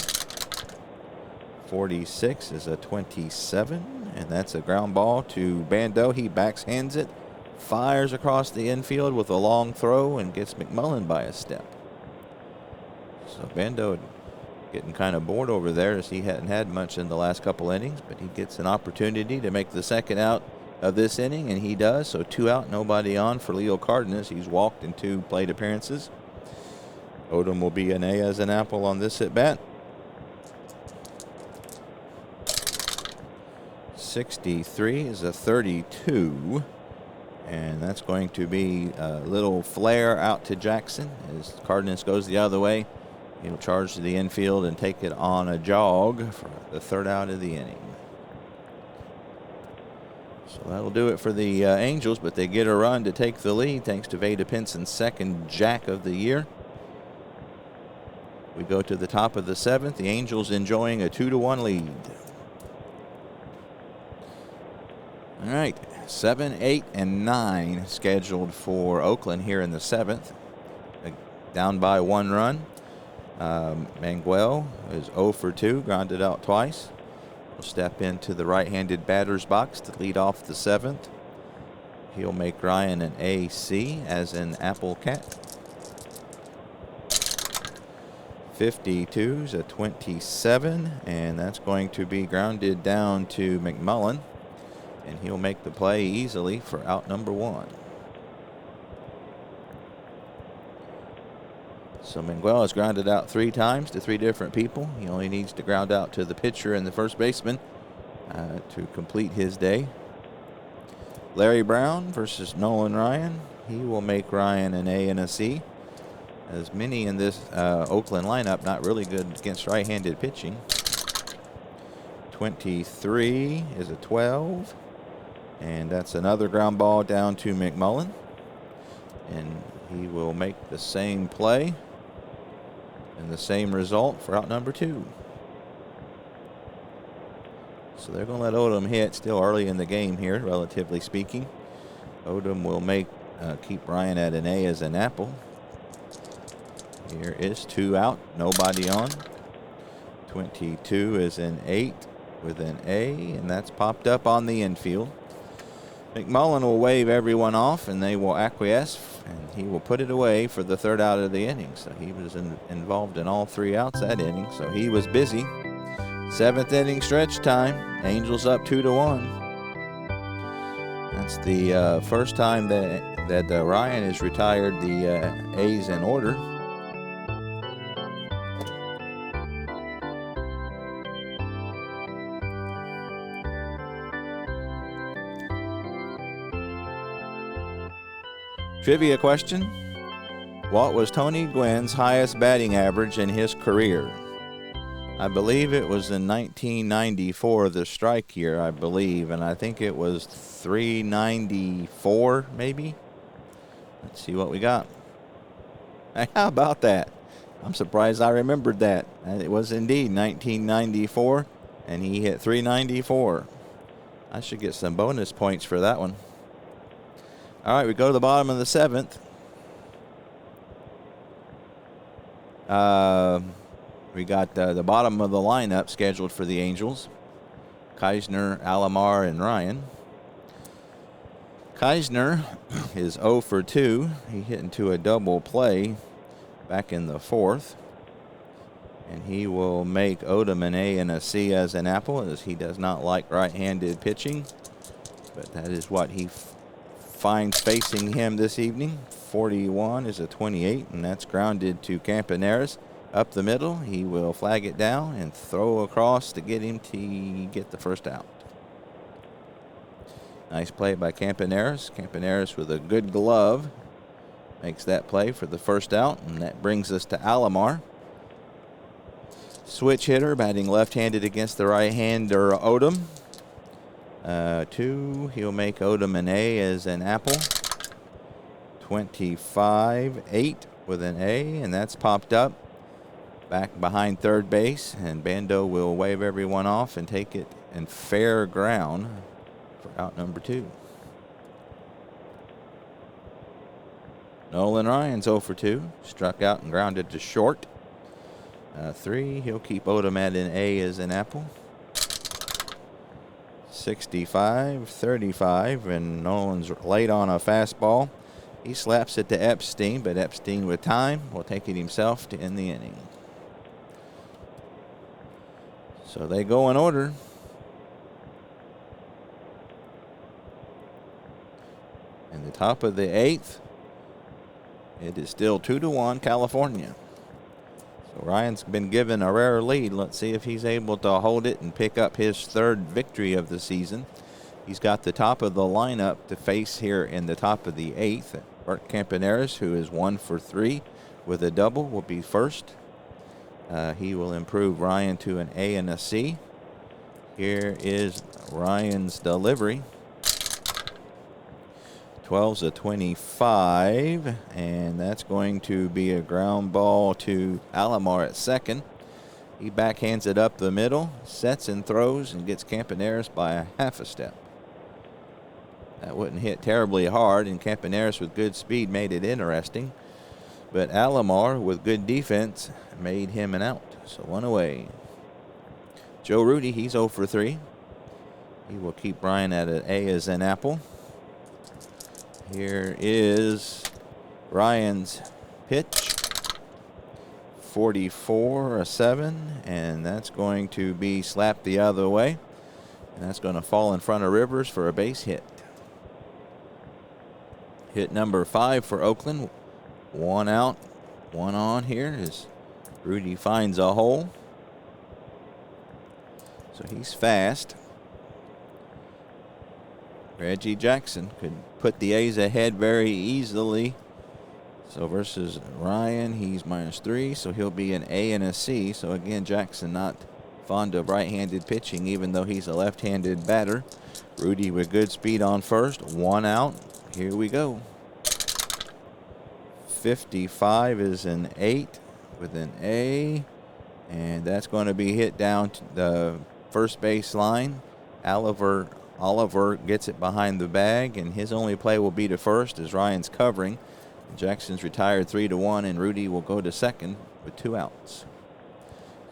46 is a 27, and that's a ground ball to Bando. He backshands it, fires across the infield with a long throw, and gets McMullen by a step. So Bando getting kind of bored over there as he hadn't had much in the last couple innings, but he gets an opportunity to make the second out of this inning, and he does. So 2 out, nobody on for Leo Cardenas. He's walked in 2 plate appearances. Odom will be an A as an apple on this at bat. 63 is a 32, and that's going to be a little flare out to Jackson as Cardenas goes the other way. He'll charge to the infield and take it on a jog for the 3rd out of the inning. So that'll do it for the Angels, but they get a run to take the lead thanks to Veda Pinson's 2nd jack of the year. We go to the top of the 7th. The Angels enjoying a 2-1 lead. All right, 7, 8, and 9 scheduled for Oakland here in the 7th. Down by 1 run. Manguel is 0 for 2, grounded out twice. Will step into the right-handed batter's box to lead off the 7th. He'll make Ryan an AC as an Apple Cat. 52 is a 27, and that's going to be grounded down to McMullen, and he'll make the play easily for out number 1. So Manguel has grounded out 3 times to 3 different people. He only needs to ground out to the pitcher and the first baseman to complete his day. Larry Brown versus Nolan Ryan. He will make Ryan an A and a C. As many in this Oakland lineup not really good against right-handed pitching. 23 is a 12, and that's another ground ball down to McMullen, and he will make the same play and the same result for out number 2. So they're going to let Odom hit still early in the game here, relatively speaking. Odom will keep Ryan at an A as an apple. Here is 2 out, nobody on. 22 is an 8 with an A, and that's popped up on the infield. McMullen will wave everyone off, and they will acquiesce, and he will put it away for the 3rd out of the inning. So he was involved in all 3 outs that inning, so he was busy. 7th inning stretch time. Angels up 2-1. That's the first time that Ryan has retired the A's in order. Trivia question. What was Tony Gwynn's highest batting average in his career? I believe it was in 1994, the strike year, I believe, and I think it was 394, maybe. Let's see what we got. Hey, how about that? I'm surprised I remembered that. And it was indeed 1994, and he hit 394. I should get some bonus points for that one. All right, we go to the bottom of the 7th. We got the bottom of the lineup scheduled for the Angels. Keisner, Alomar, and Ryan. Keisner is 0 for 2. He hit into a double play back in the 4th. And he will make Odom an A and a C as an apple, as he does not like right-handed pitching. But that is what he finds facing him this evening. 41 is a 28, and that's grounded to Campaneris. Up the middle, he will flag it down and throw across to get him to get the first out. Nice play by Campaneris. Campaneris with a good glove makes that play for the first out, and that brings us to Alomar. Switch hitter, batting left-handed against the right-hander Odom. 2, he'll make Odom an A as an apple. 25, 8 with an A, and that's popped up back behind third base, and Bando will wave everyone off and take it and fair ground for out number 2. Nolan Ryan's 0 for 2. Struck out and grounded to short. 3. He'll keep Odom at an A as an apple. 65-35, and Nolan's late on a fastball. He slaps it to Epstein, but Epstein with time will take it himself to end the inning. So they go in order. In the top of the 8th, it is still 2-1 California. So Ryan's been given a rare lead. Let's see if he's able to hold it and pick up his 3rd victory of the season. He's got the top of the lineup to face here in the top of the 8th. Bert Campaneris, who is 1 for 3 with a double, will be first. He will improve Ryan to an A and a C. Here is Ryan's delivery. 12's a 25, and that's going to be a ground ball to Alomar at second. He backhands it up the middle, sets and throws, and gets Campaneris by a half a step. That wouldn't hit terribly hard, and Campaneris with good speed made it interesting. But Alomar with good defense made him an out. So 1 away. Joe Rudy, he's 0 for 3. He will keep Ryan at an A as an apple. Here is Ryan's pitch. 44, a 7, and that's going to be slapped the other way. And that's going to fall in front of Rivers for a base hit. Hit number 5 for Oakland. 1 out, 1 on here as Rudy finds a hole. So he's fast. Reggie Jackson could put the A's ahead very easily. So versus Ryan, he's -3, so he'll be an A and a C. So again, Jackson not fond of right-handed pitching, even though he's a left-handed batter. Rudy with good speed on first, 1 out. Here we go. 55 is an 8 with an A, and that's going to be hit down to the first base line. Oliver gets it behind the bag, and his only play will be to first as Ryan's covering. Jackson's retired 3-1, and Rudy will go to second with 2 outs.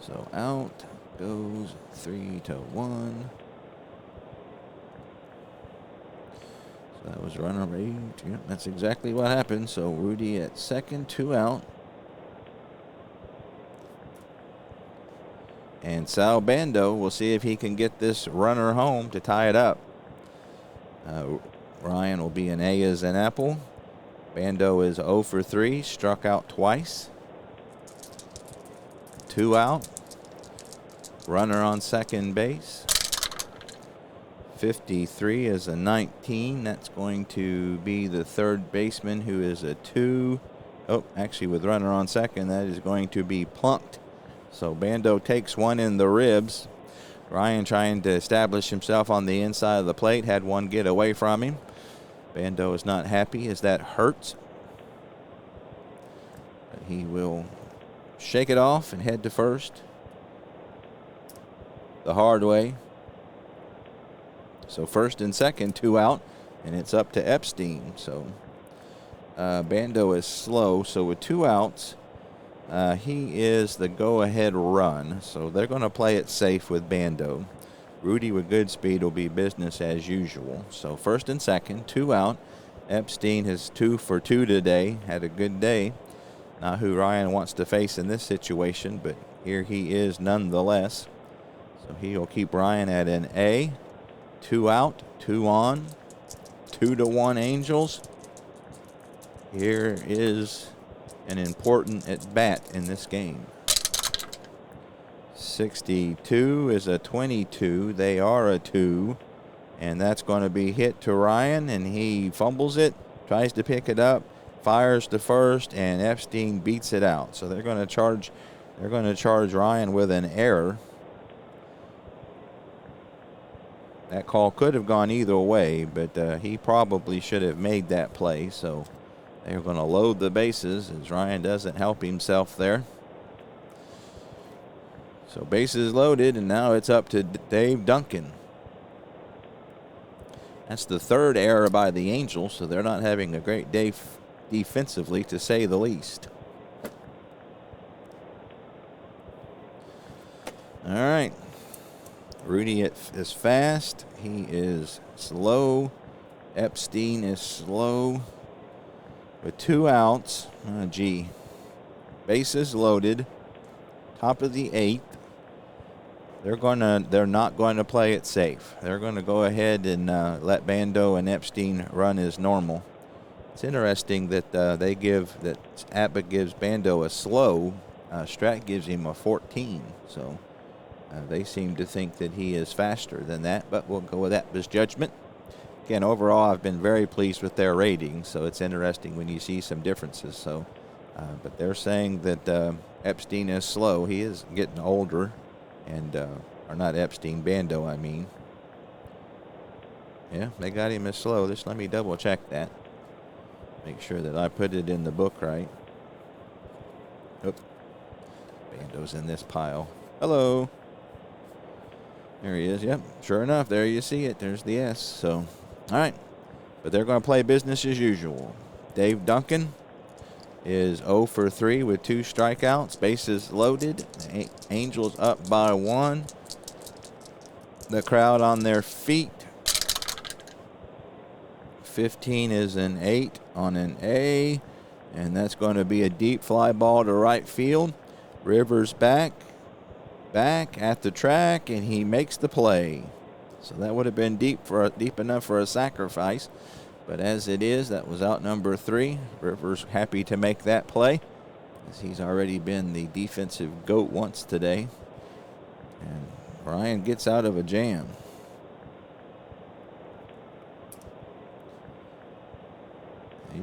So out goes 3-1. So that was runner 8. Yep, that's exactly what happened. So Rudy at second, 2 out. And Sal Bando will see if he can get this runner home to tie it up. Ryan will be an A as an apple. Bando is 0 for 3, struck out twice. 2 out. Runner on second base. 53 is a 19. That's going to be the third baseman, who is a 2. Oh, actually with runner on second, that is going to be plunked. So Bando takes one in the ribs. Ryan trying to establish himself on the inside of the plate, had one get away from him. Bando is not happy as that hurts. But he will shake it off and head to first the hard way. So first and second, 2 out, and it's up to Epstein. So Bando is slow, so with 2 outs, he is the go-ahead run. So they're going to play it safe with Bando. Rudy with good speed will be business as usual. So first and second, 2 out. Epstein is 2 for 2 today. Had a good day. Not who Ryan wants to face in this situation, but here he is nonetheless. So he'll keep Ryan at an A. 2 out, 2 on. 2-1 Angels. Here is an important at-bat in this game. 62 is a 22. They are a 2. And that's going to be hit to Ryan, and he fumbles it, tries to pick it up, fires to first, and Epstein beats it out. So they're going to charge Ryan with an error. That call could have gone either way, but he probably should have made that play. So they're going to load the bases as Ryan doesn't help himself there. So bases loaded, and now it's up to Dave Duncan. That's the third error by the Angels, so they're not having a great day defensively, to say the least. All right. Rudy is fast. He is slow. Epstein is slow. With 2 outs. Bases loaded. Top of the 8th. They're not going to play it safe. They're going to go ahead and let Bando and Epstein run as normal. It's interesting that APBA gives Bando a slow. Strat gives him a 14. So they seem to think that he is faster than that, but we'll go with APBA's judgment. Again, overall, I've been very pleased with their ratings, so it's interesting when you see some differences. So, but they're saying that Epstein is slow. He is getting older, and or not Epstein, Bando, I mean. Yeah, they got him as slow. Just let me double check that. Make sure that I put it in the book right. Oop. Bando's in this pile. Hello. There he is. Yep, sure enough, there you see it. There's the S. So, all right. But they're going to play business as usual. Dave Duncan is 0 for 3 with 2 strikeouts. Bases loaded. Angels up by 1. The crowd on their feet. 15 is an 8 on an A. And that's going to be a deep fly ball to right field. Rivers back at the track, and he makes the play. So that would have been deep enough for a sacrifice. But as it is, that was out number 3. Rivers happy to make that play, as he's already been the defensive GOAT once today. And Ryan gets out of a jam.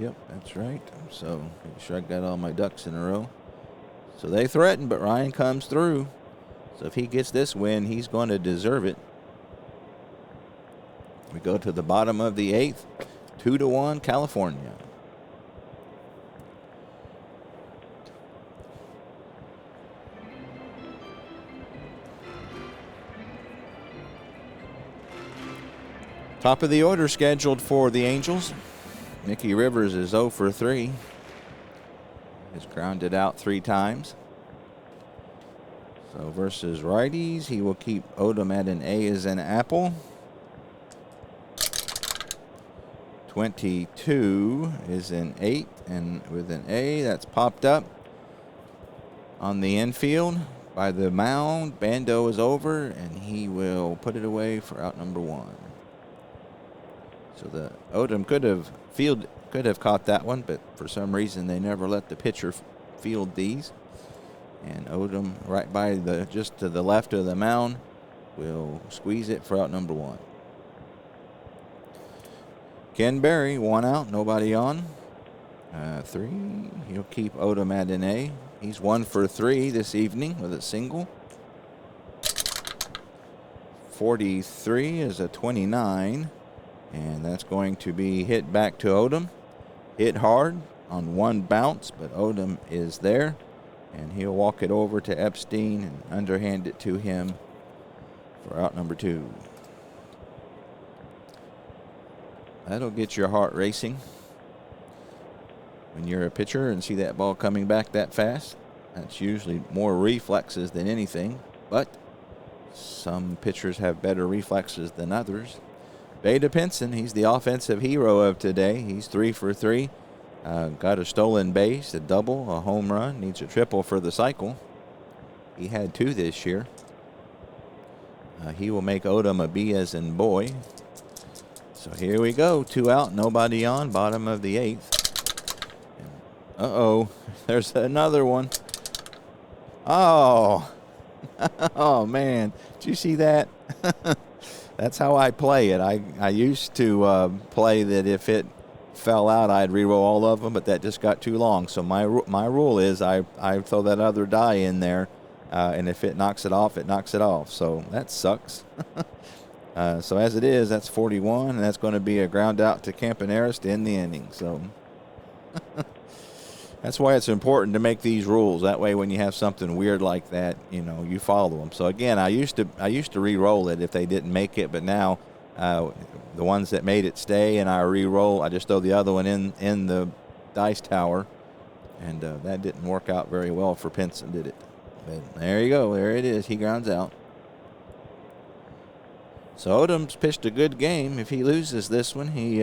Yep, that's right. So make sure I got all my ducks in a row. So they threaten, but Ryan comes through. So if he gets this win, he's going to deserve it. We go to the bottom of the 8th. 2-1 California. Top of the order scheduled for the Angels. Mickey Rivers is 0 for 3. He's grounded out 3 times. So versus righties, he will keep Odom at an A as an apple. 22 is an 8, and with an A, that's popped up. On the infield, by the mound, Bando is over, and he will put it away for out number 1. So the Odom could have caught that one, but for some reason they never let the pitcher field these. And Odom, right by just to the left of the mound, will squeeze it for out number 1. Ken Berry, 1 out, nobody on. 3, he'll keep Odom at an A. He's 1 for 3 this evening with a single. 43 is a 29, and that's going to be hit back to Odom. Hit hard on 1 bounce, but Odom is there, and he'll walk it over to Epstein and underhand it to him for out number 2. That'll get your heart racing when you're a pitcher and see that ball coming back that fast. That's usually more reflexes than anything, but some pitchers have better reflexes than others. Beda Pinson, he's the offensive hero of today. He's 3 for 3. Got a stolen base, a double, a home run. Needs a triple for the cycle. He had 2 this year. He will make Odom a B as in boy. So here we go. 2 out, nobody on, bottom of the 8th. Uh-oh, there's another one. Oh, oh man, did you see that? That's how I play it. I used to play that if it fell out, I'd re-roll all of them, but that just got too long. So my rule is I throw that other die in there, and if it knocks it off, it knocks it off. So that sucks. So as it is, that's 41, and that's going to be a ground out to Campaneris to end the inning. So, That's why it's important to make these rules. That way, when you have something weird like that, you follow them. So again, I used to re-roll it if they didn't make it, but now the ones that made it stay, and I re-roll. I just throw the other one in the dice tower, and that didn't work out very well for Pinson, did it? But there you go. There it is. He grounds out. So Odom's pitched a good game. If he loses this one, he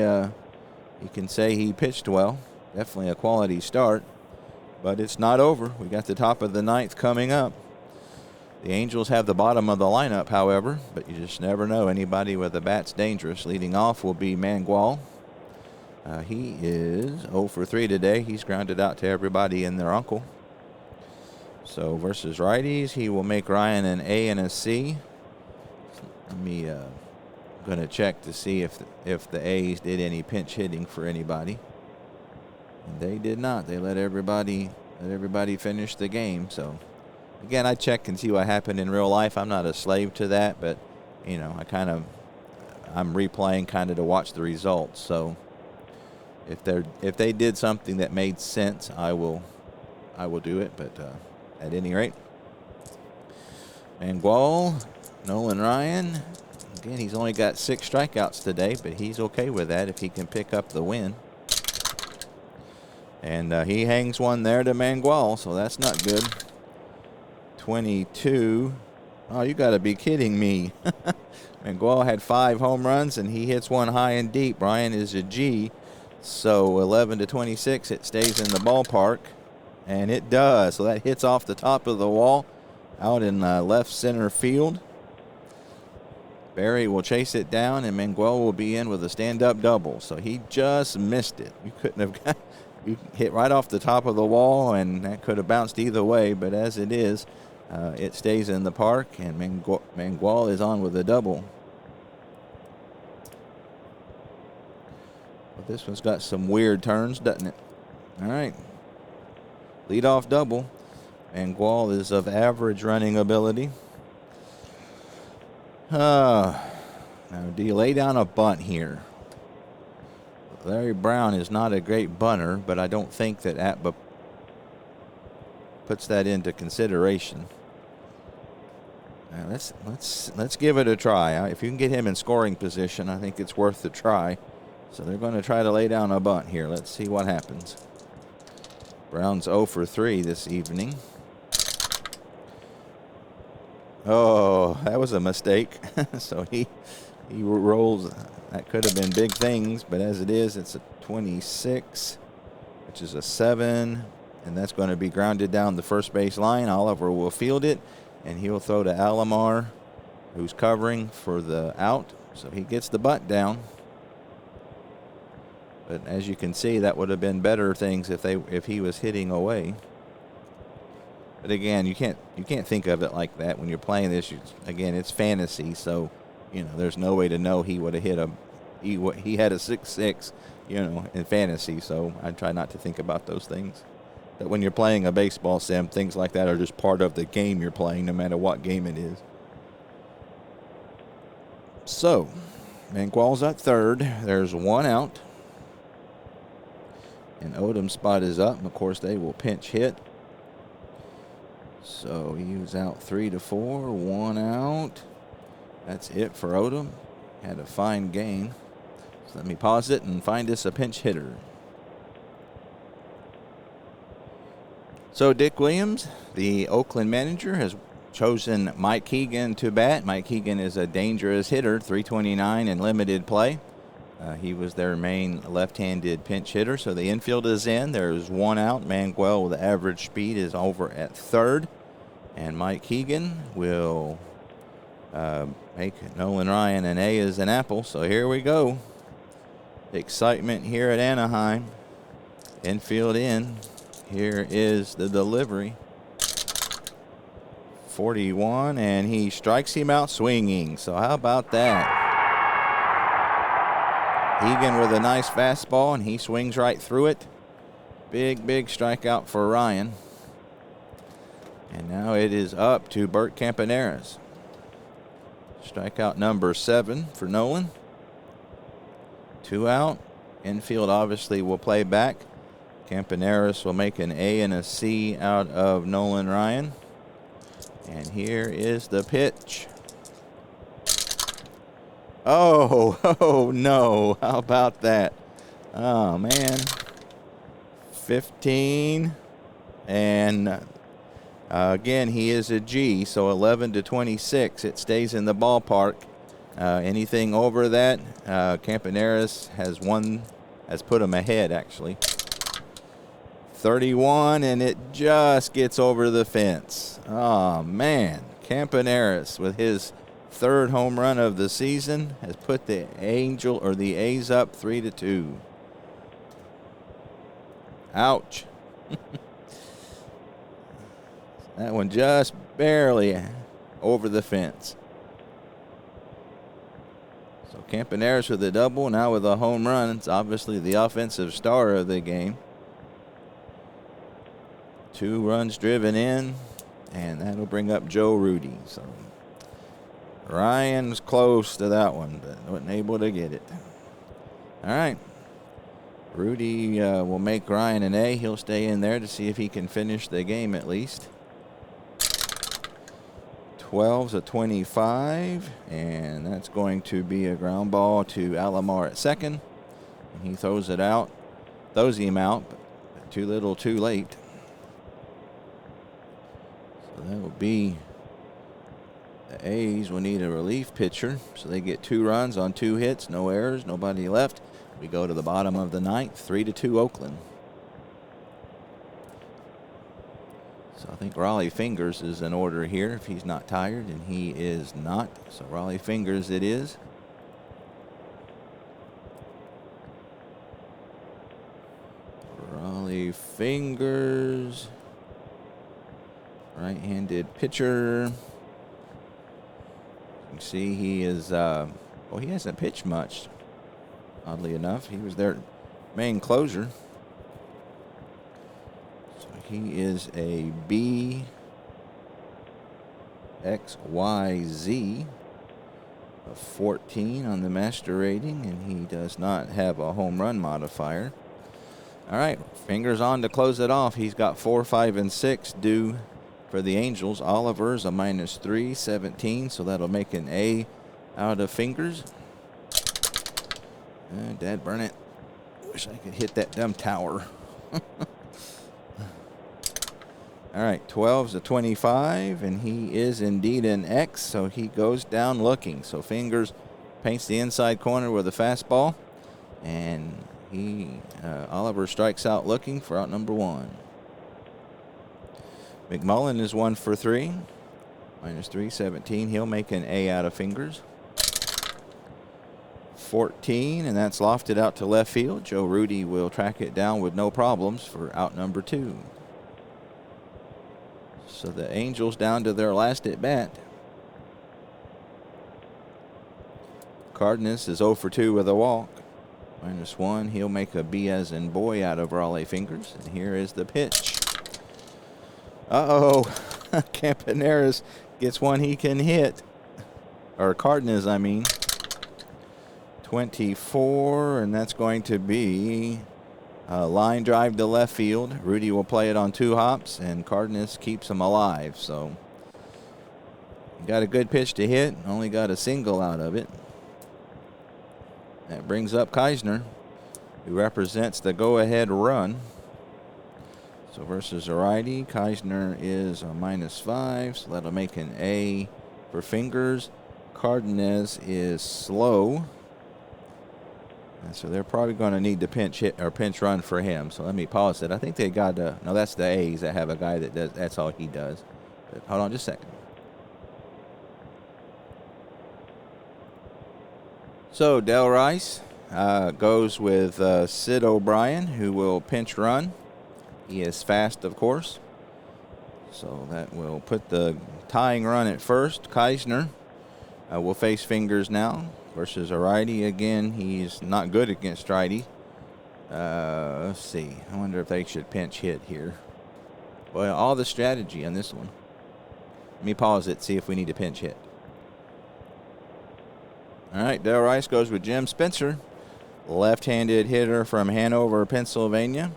can say he pitched well. Definitely a quality start. But it's not over. We got the top of the ninth coming up. The Angels have the bottom of the lineup, however, but you just never know. Anybody with a bat's dangerous. Leading off will be Mangual. He is 0 for 3 today. He's grounded out to everybody and their uncle. So versus righties, he will make Ryan an A and a C. Let me going to check to see if the A's did any pinch hitting for anybody. And they did not. They let everybody finish the game. So again, I check and see what happened in real life. I'm not a slave to that, but I'm replaying kind of to watch the results. So if they did something that made sense, I will do it. But at any rate, Mangual, Nolan Ryan. Again, he's only got 6 strikeouts today, but he's okay with that if he can pick up the win. And he hangs one there to Mangual, so that's not good. 22. Oh, you got to be kidding me. Mangual had 5 home runs, and he hits one high and deep. Ryan is a G. So 11 to 26, it stays in the ballpark. And it does. So that hits off the top of the wall out in left center field. Barry will chase it down, and Mangual will be in with a stand-up double. So he just missed it. You couldn't have got... You hit right off the top of the wall, and that could have bounced either way. But as it is, it stays in the park, and Mangual is on with a double. But this one's got some weird turns, doesn't it? All right. Leadoff double. Mangual is of average running ability. Now, do you lay down a bunt here? Larry Brown is not a great bunter, but I don't think that APBA puts that into consideration. Now let's give it a try. If you can get him in scoring position, I think it's worth the try. So they're going to try to lay down a bunt here. Let's see what happens. Brown's 0 for 3 this evening. Oh, that was a mistake. So he rolls. That could have been big things, but as it is, it's a 26, which is a 7, and that's going to be grounded down the first base line. Oliver will field it, and he'll throw to Alomar, who's covering for the out. So he gets the bunt down. But as you can see, that would have been better things if he was hitting away. But again, you can't think of it like that when you're playing this. Again, it's fantasy, so there's no way to know he would have hit he had a 6-6, in fantasy. So I try not to think about those things. That when you're playing a baseball sim, things like that are just part of the game you're playing, no matter what game it is. So, Mangual's at third. There's 1 out. And Odom's spot is up. And of course, they will pinch hit. So he was out 3 to 4, 1 out. That's it for Odom. Had a fine game. So let me pause it and find us a pinch hitter. So Dick Williams, the Oakland manager, has chosen Mike Keegan to bat. Mike Keegan is a dangerous hitter, 329 in limited play. He was their main left-handed pinch hitter. So the infield is in. There's 1 out. Mangual with average speed is over at third. And Mike Keegan will make Nolan Ryan an A as an apple. So here we go. Excitement here at Anaheim. Infield in. Here is the delivery. 41, and he strikes him out swinging. So how about that? Keegan with a nice fastball, and he swings right through it. Big strikeout for Ryan. And now it is up to Bert Campaneris. Strikeout number 7 for Nolan. 2 out. Infield obviously will play back. Campaneris will make an A and a C out of Nolan Ryan. And here is the pitch. Oh no. How about that? Oh, man. 15. And again, he is a G, so 11 to 26. It stays in the ballpark. Anything over that, Campaneris has put him ahead, actually. 31, and it just gets over the fence. Oh, man. Campaneris, with his third home run of the season, has put the A's up 3-2. Ouch. That one just barely over the fence. So Campaneris with a double, now with a home run. It's obviously the offensive star of the game. 2 runs driven in, and that'll bring up Joe Rudy. So Ryan's close to that one, but wasn't able to get it. All right. Rudy will make Ryan an A. He'll stay in there to see if he can finish the game at least. 12's a 25, and that's going to be a ground ball to Alomar at second. And he throws him out, but too little, too late. So that will be the A's will need a relief pitcher, so they get 2 runs on 2 hits, no errors, nobody left. We go to the bottom of the 9th, 3-2 Oakland. So I think Raleigh Fingers is in order here if he's not tired, and he is not. So Raleigh Fingers it is. Raleigh Fingers. Right-handed pitcher. You can see he is, he hasn't pitched much. Oddly enough, he was their main closer. So he is a B, X, Y, Z of 14 on the master rating, and he does not have a home run modifier. All right, Fingers on to close it off. He's got 4, 5, and 6 due for the Angels. Oliver's a -3, 17, so that'll make an A out of Fingers. Dad burn it. Wish I could hit that dumb tower. All right, 12's a 25, and he is indeed an X, so he goes down looking. So Fingers paints the inside corner with a fastball, and Oliver strikes out looking for out number 1. McMullen is 1 for 3, -3, 17. He'll make an A out of Fingers. 14, and that's lofted out to left field. Joe Rudy will track it down with no problems for out number 2. So the Angels down to their last at bat. Cardenas is 0 for 2 with a walk. -1. He'll make a B as in boy out of Raleigh Fingers. And here is the pitch. Uh-oh. Campaneris gets one he can hit. Or Cardenas, I mean. 24, and that's going to be a line drive to left field. Rudy will play it on 2 hops, and Cardenas keeps him alive. So he got a good pitch to hit, only got a single out of it. That brings up Keisner, who represents the go-ahead run. So versus a righty, Keisner is a -5, so that'll make an A for Fingers. Cardenas is slow. And so they're probably going to need to pinch hit or pinch run for him. So let me pause it. I think they got no, that's the A's that have a guy that does. That's all he does. But hold on just a second. So Del Rice goes with Sid O'Brien, who will pinch run. He is fast, of course. So that will put the tying run at first. Keisner will face Fingers now. Versus a righty again. He's not good against righty. Let's see. I wonder if they should pinch hit here. Well, all the strategy on this one. Let me pause it, see if we need to pinch hit. All right, Del Rice goes with Jim Spencer, left-handed hitter from Hanover, Pennsylvania.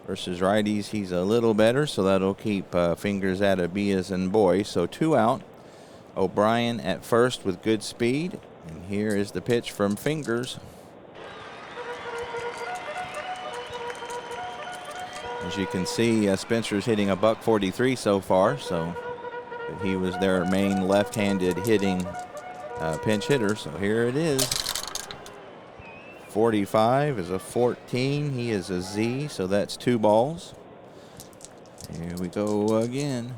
Versus righties, he's a little better, so that'll keep Fingers at a B as in boy. So 2 out. O'Brien at first with good speed. And here is the pitch from Fingers. As you can see, Spencer's hitting a .143 so far, so he was their main left-handed hitting pinch hitter. So here it is. 45 is a 14. He is a Z, so that's 2 balls. Here we go again.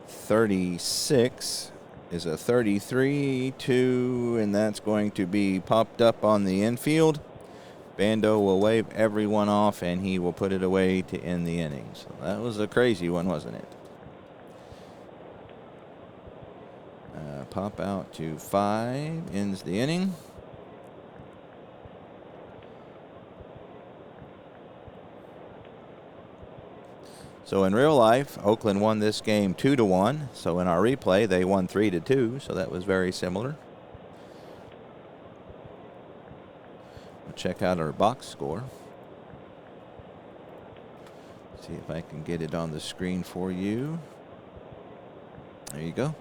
36 is a 33, 2, and that's going to be popped up on the infield. Bando will wave everyone off, and he will put it away to end the inning. So that was a crazy one, wasn't it? Pop out to 5, ends the inning. So in real life, Oakland won this game 2-1. So in our replay, they won 3-2. So that was very similar. We'll check out our box score. See if I can get it on the screen for you. There you go.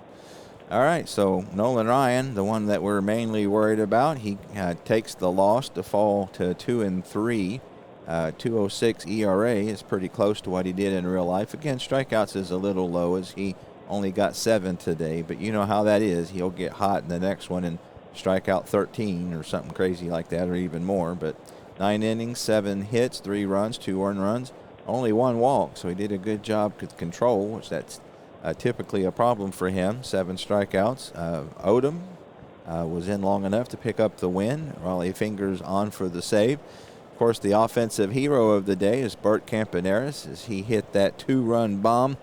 All right, so Nolan Ryan, the one that we're mainly worried about, he takes the loss to fall to 2-3. 2.06 ERA is pretty close to what he did in real life. Again, strikeouts is a little low as he only got 7 today, but you know how that is. He'll get hot in the next one and strike out 13 or something crazy like that, or even more. But 9 innings, 7 hits, 3 runs, 2 earned runs, only 1 walk. So he did a good job with control, which that's typically a problem for him. 7 strikeouts. Odom was in long enough to pick up the win. Raleigh Fingers on for the save. Of course, the offensive hero of the day is Bert Campaneris, as he hit that 2-run bomb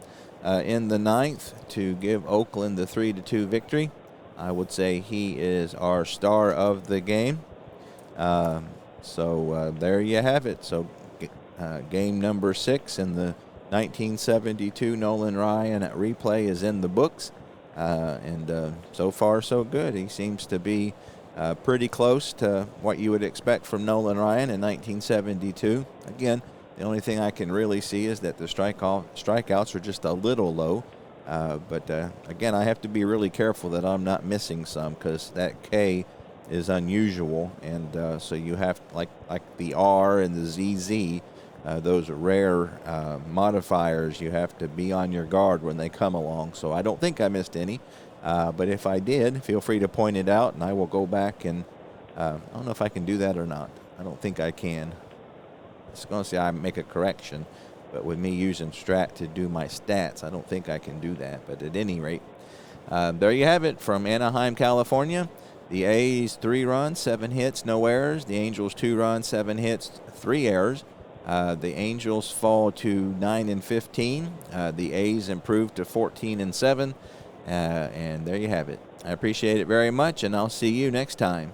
in the 9th to give Oakland the 3-2 victory. I would say he is our star of the game. So there you have it. So game number 6 in the 1972 Nolan Ryan replay is in the books. And so far, so good. He seems to be pretty close to what you would expect from Nolan Ryan in 1972. Again, the only thing I can really see is that the strikeouts are just a little low. But again, I have to be really careful that I'm not missing some, because that K is unusual. And so you have, like the R and the ZZ, those rare modifiers, you have to be on your guard when they come along. So I don't think I missed any. But if I did, feel free to point it out, and I will go back and I don't know if I can do that or not. I don't think I can. It's going to say I make a correction, but with me using Strat to do my stats, I don't think I can do that. But at any rate, there you have it from Anaheim, California. The A's 3 runs, 7 hits, no errors. The Angels 2 runs, 7 hits, 3 errors. The Angels fall to 9-15. The A's improve to 14-7. And there you have it. I appreciate it very much, and I'll see you next time.